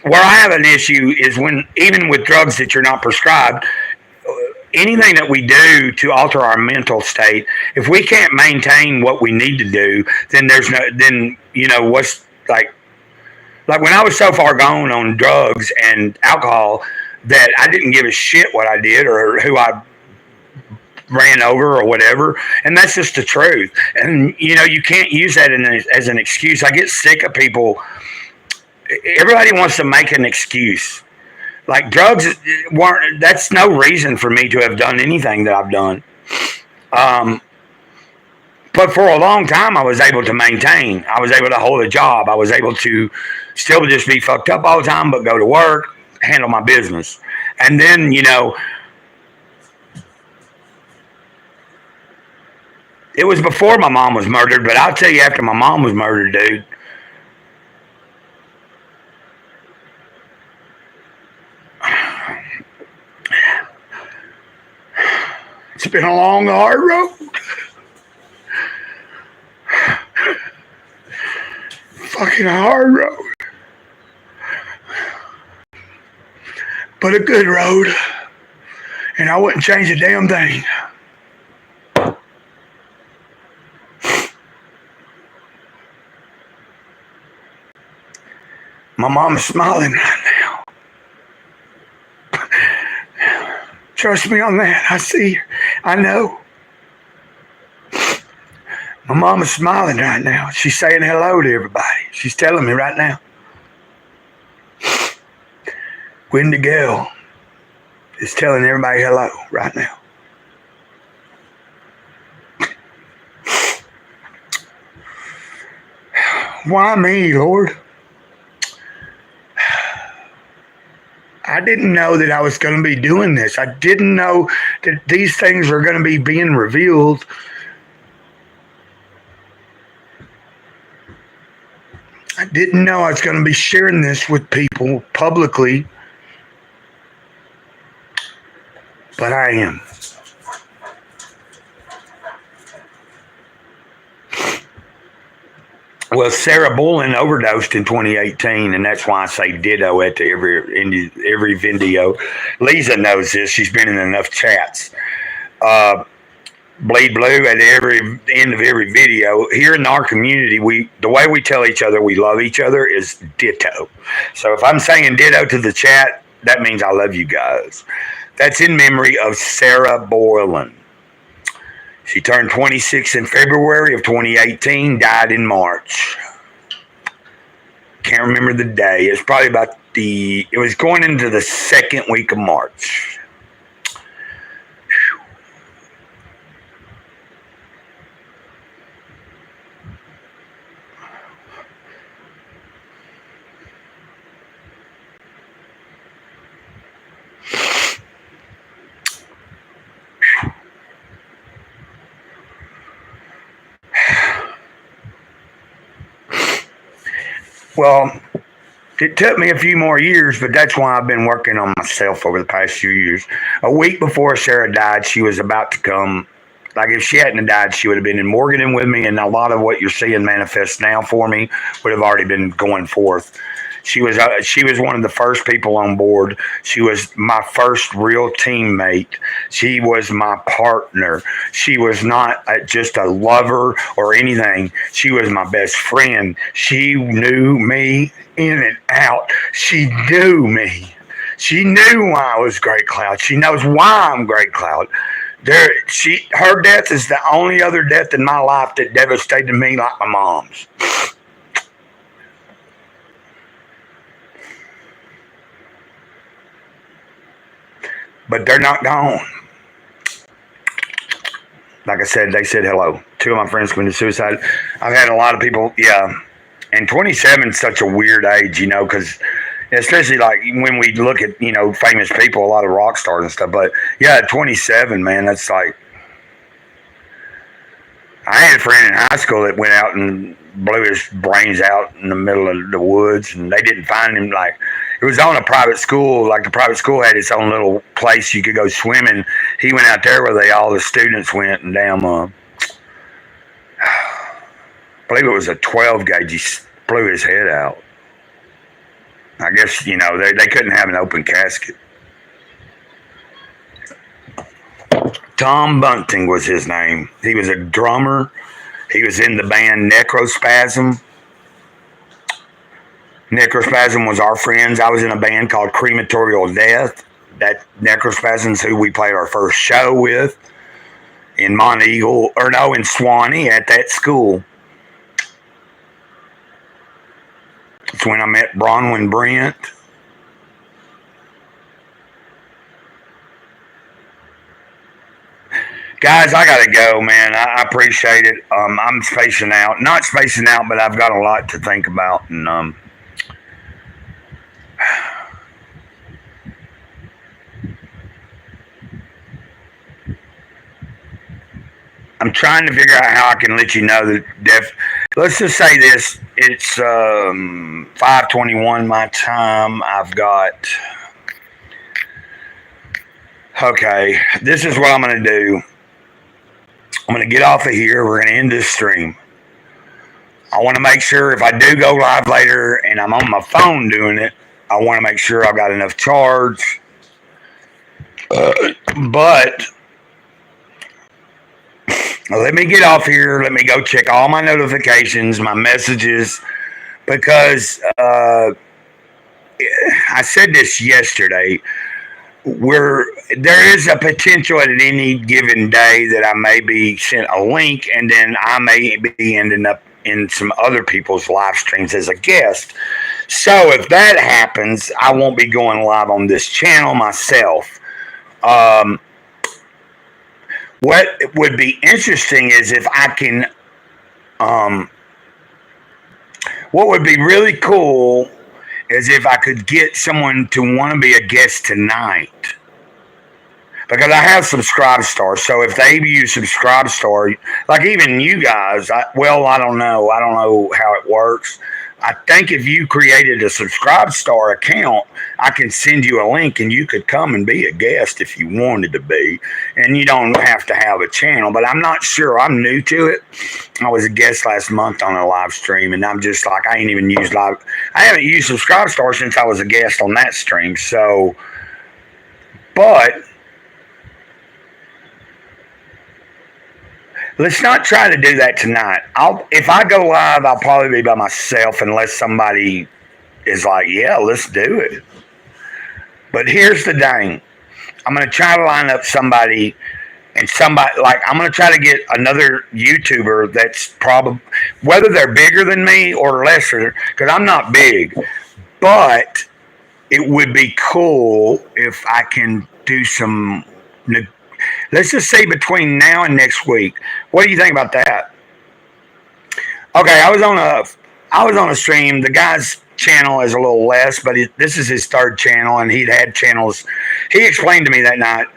Speaker 2: Where I have an issue is when, even with drugs that you're not prescribed, anything that we do to alter our mental state, if we can't maintain what we need to do, then what's like when I was so far gone on drugs and alcohol that I didn't give a shit what I did or who I ran over or whatever, and that's just the truth. And you can't use that as an excuse. I get sick of people. Everybody wants to make an excuse. Like drugs weren't. That's no reason for me to have done anything that I've done. But for a long time, I was able to maintain. I was able to hold a job. I was able to still just be fucked up all the time, but go to work, handle my business, and then it was before my mom was murdered, but I'll tell you, after my mom was murdered, dude, it's been a long, hard road. Fucking hard road. But a good road. And I wouldn't change a damn thing. My mom's smiling right now. Trust me on that. I see her. I know. My mama's smiling right now. She's saying hello to everybody. She's telling me right now. Wendy Gale is telling everybody hello right now. Why me, Lord? I didn't know that I was going to be doing this. I didn't know that these things are going to be being revealed. I didn't know I was going to be sharing this with people publicly, but I am. Well, Sarah Bullen overdosed in 2018, and that's why I say ditto at every video. Lisa knows this. She's been in enough chats. Bleed blue at every end of every video. Here in our community, the way we tell each other we love each other is ditto. So if I'm saying ditto to the chat, that means I love you guys. That's in memory of Sarah Borland. She turned 26 in February of 2018, died in March. Can't remember the day. It's probably it was going into the second week of March. Well, it took me a few more years, but that's why I've been working on myself over the past few years. A week before Sarah died, she was about to come. Like, if she hadn't died, she would have been in Morgan with me, and a lot of what you're seeing manifest now for me would have already been going forth. She was one of the first people on board. She was my first real teammate. She was my partner. She was not just a lover or anything. She was my best friend. She knew me in and out. She knew me. She knew why I was Great Cloud. She knows why I'm Great Cloud. Her death is the only other death in my life that devastated me like my mom's. But they're not gone. Like I said, they said hello. 2 of my friends committed suicide. I've had a lot of people, yeah. And 27 is such a weird age, because especially like when we look at, famous people, a lot of rock stars and stuff. But yeah, 27, man, that's like, I had a friend in high school that went out and blew his brains out in the middle of the woods, and they didn't find him. Like, it was on a private school. Like, the private school had its own little place you could go swimming. He went out there where all the students went, and damn, I believe it was a 12 gauge. He blew his head out. I guess, they couldn't have an open casket. Tom Bunting was his name. He was a drummer. He was in the band Necrospasm. Necrospasm was our friends. I was in a band called Crematorial Death. That Necrospasm's who we played our first show with in in Swanee at that school. It's when I met Bronwyn Brent. Guys, I gotta go, man. I appreciate it. I'm spacing out. Not spacing out, but I've got a lot to think about, and I'm trying to figure out how I can let you know that let's just say this. It's 5:21 my time. I've got. Okay, this is what I'm going to do. I'm going to get off of here. We're going to end this stream. I want to make sure if I do go live later and I'm on my phone doing it, I want to make sure I've got enough charge. But let me get off here. Let me go check all my notifications, my messages, because I said this yesterday. There is a potential at any given day that I may be sent a link, and then I may be ending up in some other people's live streams as a guest. So if that happens, I won't be going live on this channel myself. What would be interesting is if I can, what would be really cool is if I could get someone to want to be a guest tonight. Because I have Subscribestar. So if they use Subscribestar, like even you guys, I don't know. I don't know how it works. I think if you created a Subscribe Star account, I can send you a link and you could come and be a guest if you wanted to be. And you don't have to have a channel, but I'm not sure. I'm new to it. I was a guest last month on a live stream, and I'm just like, I ain't even used live. I haven't used Subscribe Star since I was a guest on that stream. So, but let's not try to do that tonight. If I go live, I'll probably be by myself unless somebody is like, yeah, let's do it. But here's the thing. I'm going to try to line up somebody, and I'm going to try to get another YouTuber that's probably, whether they're bigger than me or lesser, because I'm not big, but it would be cool if I can do some, let's just say between now and next week. What do you think about that? Okay, I was on a stream. The guy's channel is a little less, but this is his third channel, and he'd had channels. He explained to me that night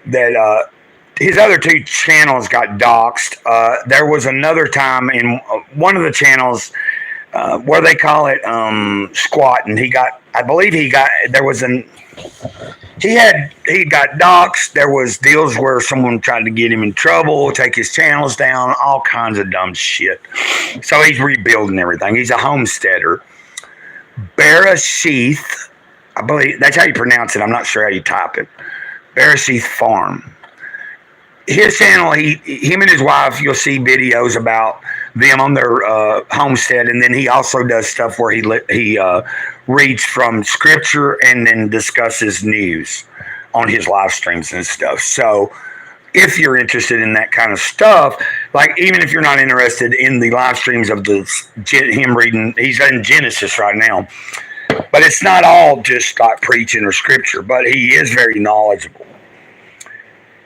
Speaker 2: that his other two channels got doxxed. There was another time in one of the channels where they call it squat, and he got doxxed. There was deals where someone tried to get him in trouble, take his channels down, all kinds of dumb shit. So he's rebuilding everything. He's a homesteader. Bereshith, I believe that's how you pronounce it. I'm not sure how you type it. Bereshith Farm. His channel, him and his wife, you'll see videos about them on their homestead, and then he also does stuff where he reads from scripture and then discusses news on his live streams and stuff. So if you're interested in that kind of stuff, like even if you're not interested in the live streams of him reading, he's in Genesis right now, but it's not all just like preaching or scripture, but he is very knowledgeable.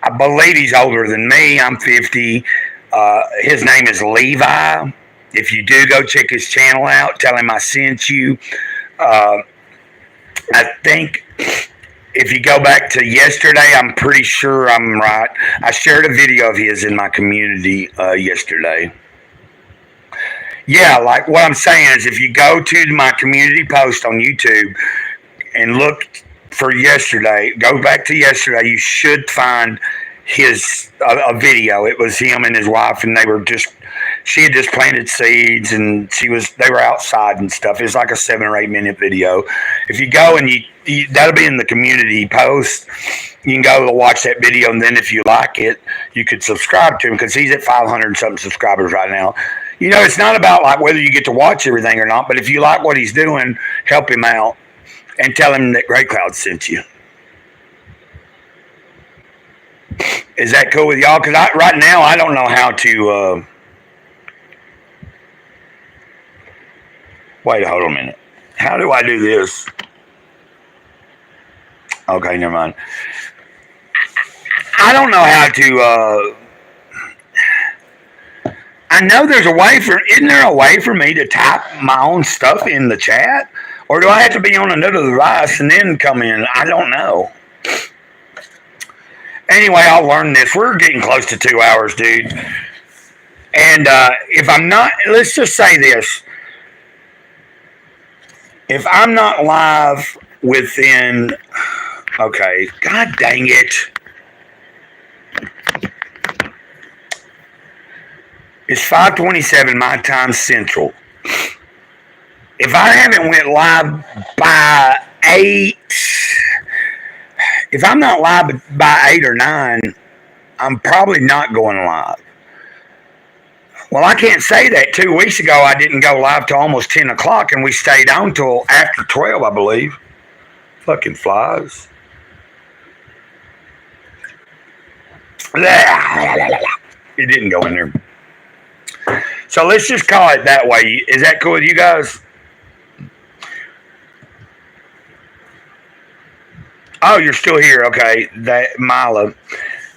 Speaker 2: I believe he's older than me. I'm 50. His name is Levi. If you do, go check his channel out. Tell him I sent you. I think if you go back to yesterday, I'm pretty sure I'm right. I shared a video of his in my community yesterday. Yeah, like what I'm saying is if you go to my community post on YouTube and look for yesterday, go back to yesterday, you should find a video. It was him and his wife, and she had just planted seeds, and they were outside and stuff. It was like a 7 or 8 minute video. If you go and that'll be in the community post, you can go watch that video, and then if you like it, you could subscribe to him because he's at 500 and something subscribers right now. You know, it's not about like whether you get to watch everything or not, but if you like what he's doing, help him out and tell him that Greycloud sent you. Is that cool with y'all? Because right now I don't know how to. Wait, hold on a minute. How do I do this? Okay, never mind. I don't know how to. I know there's a way isn't there a way for me to type my own stuff in the chat? Or do I have to be on another device and then come in? I don't know. Anyway, I'll learn this. We're getting close to 2 hours, dude. And if I'm not, let's just say this. If I'm not live within, okay, God dang it. It's 5:27 my time central. If I haven't went live by 8, if I'm not live by 8 or 9, I'm probably not going live. Well, I can't say that. 2 weeks ago, I didn't go live till almost 10 o'clock, and we stayed on till after 12, I believe. Fucking flies. It didn't go in there. So let's just call it that way. Is that cool with you guys? Oh, you're still here. Okay. That Mila.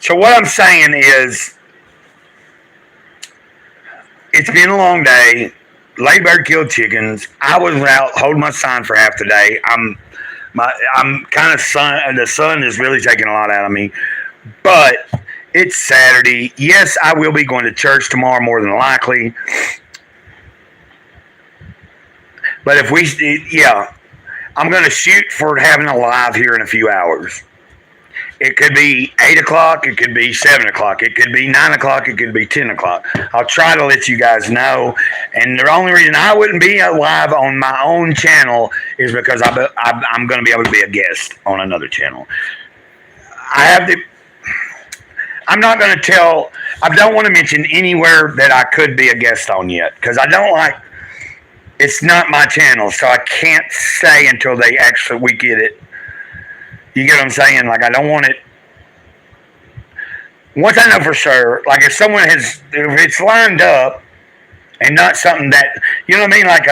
Speaker 2: So what I'm saying is, it's been a long day. Ladybird killed chickens. I was out holding my sign for half the day. I'm kind of the sun is really taking a lot out of me. But it's Saturday. Yes, I will be going to church tomorrow more than likely. But if we, yeah, I'm going to shoot for having a live here in a few hours. It could be 8 o'clock. It could be 7 o'clock. It could be 9 o'clock. It could be 10 o'clock. I'll try to let you guys know. And the only reason I wouldn't be live on my own channel is because I'm going to be able to be a guest on another channel. I'm not going to tell. I don't want to mention anywhere that I could be a guest on yet because I don't like. It's not my channel, so I can't say until we get it. You get what I'm saying? Like, I don't want it. Once I know for sure, like if it's lined up and not something that, you know what I mean? Like,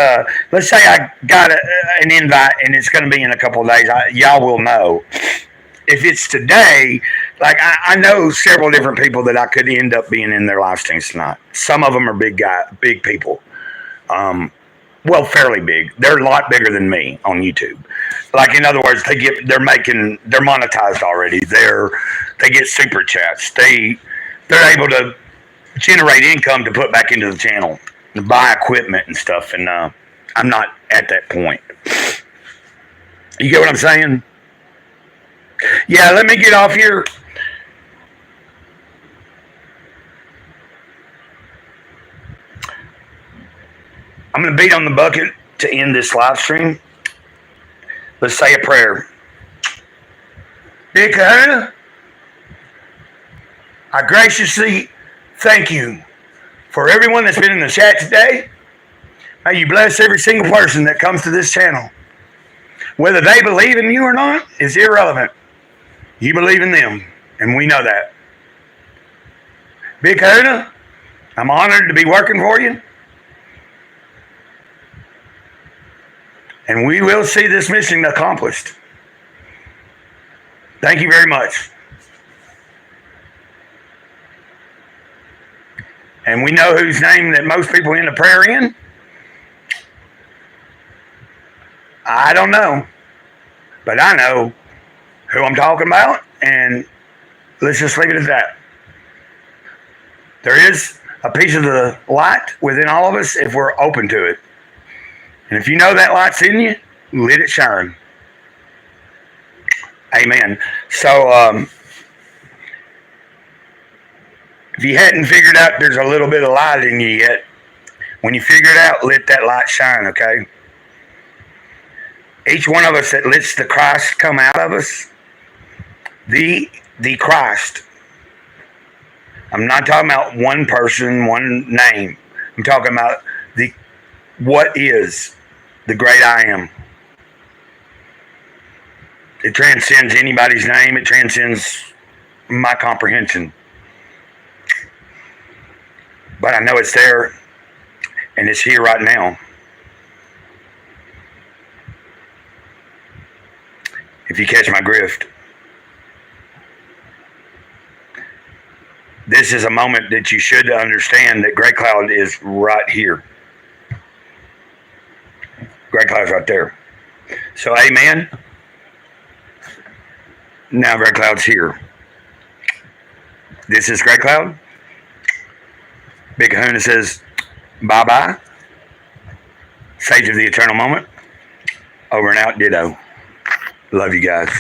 Speaker 2: let's say I got an invite and it's going to be in a couple of days. Y'all will know. If it's today, like I know several different people that I could end up being in their live streams tonight. Some of them are big people. Well, fairly big. They're a lot bigger than me on YouTube. Like, in other words, they're monetized already. They get super chats. They're able to generate income to put back into the channel, to buy equipment and stuff. And I'm not at that point. You get what I'm saying? Yeah, let me get off here. I'm going to beat on the bucket to end this live stream. Let's say a prayer. Dear Kahuna, I graciously thank you for everyone that's been in the chat today. May you bless every single person that comes to this channel. Whether they believe in you or not is irrelevant. You believe in them, and we know that. Big Kahuna, I'm honored to be working for you. And we will see this mission accomplished. Thank you very much. And we know whose name that most people end a prayer in. I don't know. But I know who I'm talking about. And let's just leave it at that. There is a piece of the light within all of us if we're open to it. And if you know that light's in you, let it shine. Amen. So, if you hadn't figured out there's a little bit of light in you yet, when you figure it out, let that light shine, okay? Each one of us that lets the Christ come out of us, the Christ. I'm not talking about one person, one name. I'm talking about what is the great I am. It transcends anybody's name. It transcends my comprehension. But I know it's there, and it's here right now. If you catch my drift. This is a moment that you should understand that Grey Cloud is right here. Grey Cloud's right there. So, amen. Now Grey Cloud's here. This is Grey Cloud. Big Kahuna says, bye-bye. Sage of the Eternal Moment. Over and out, ditto. Love you guys.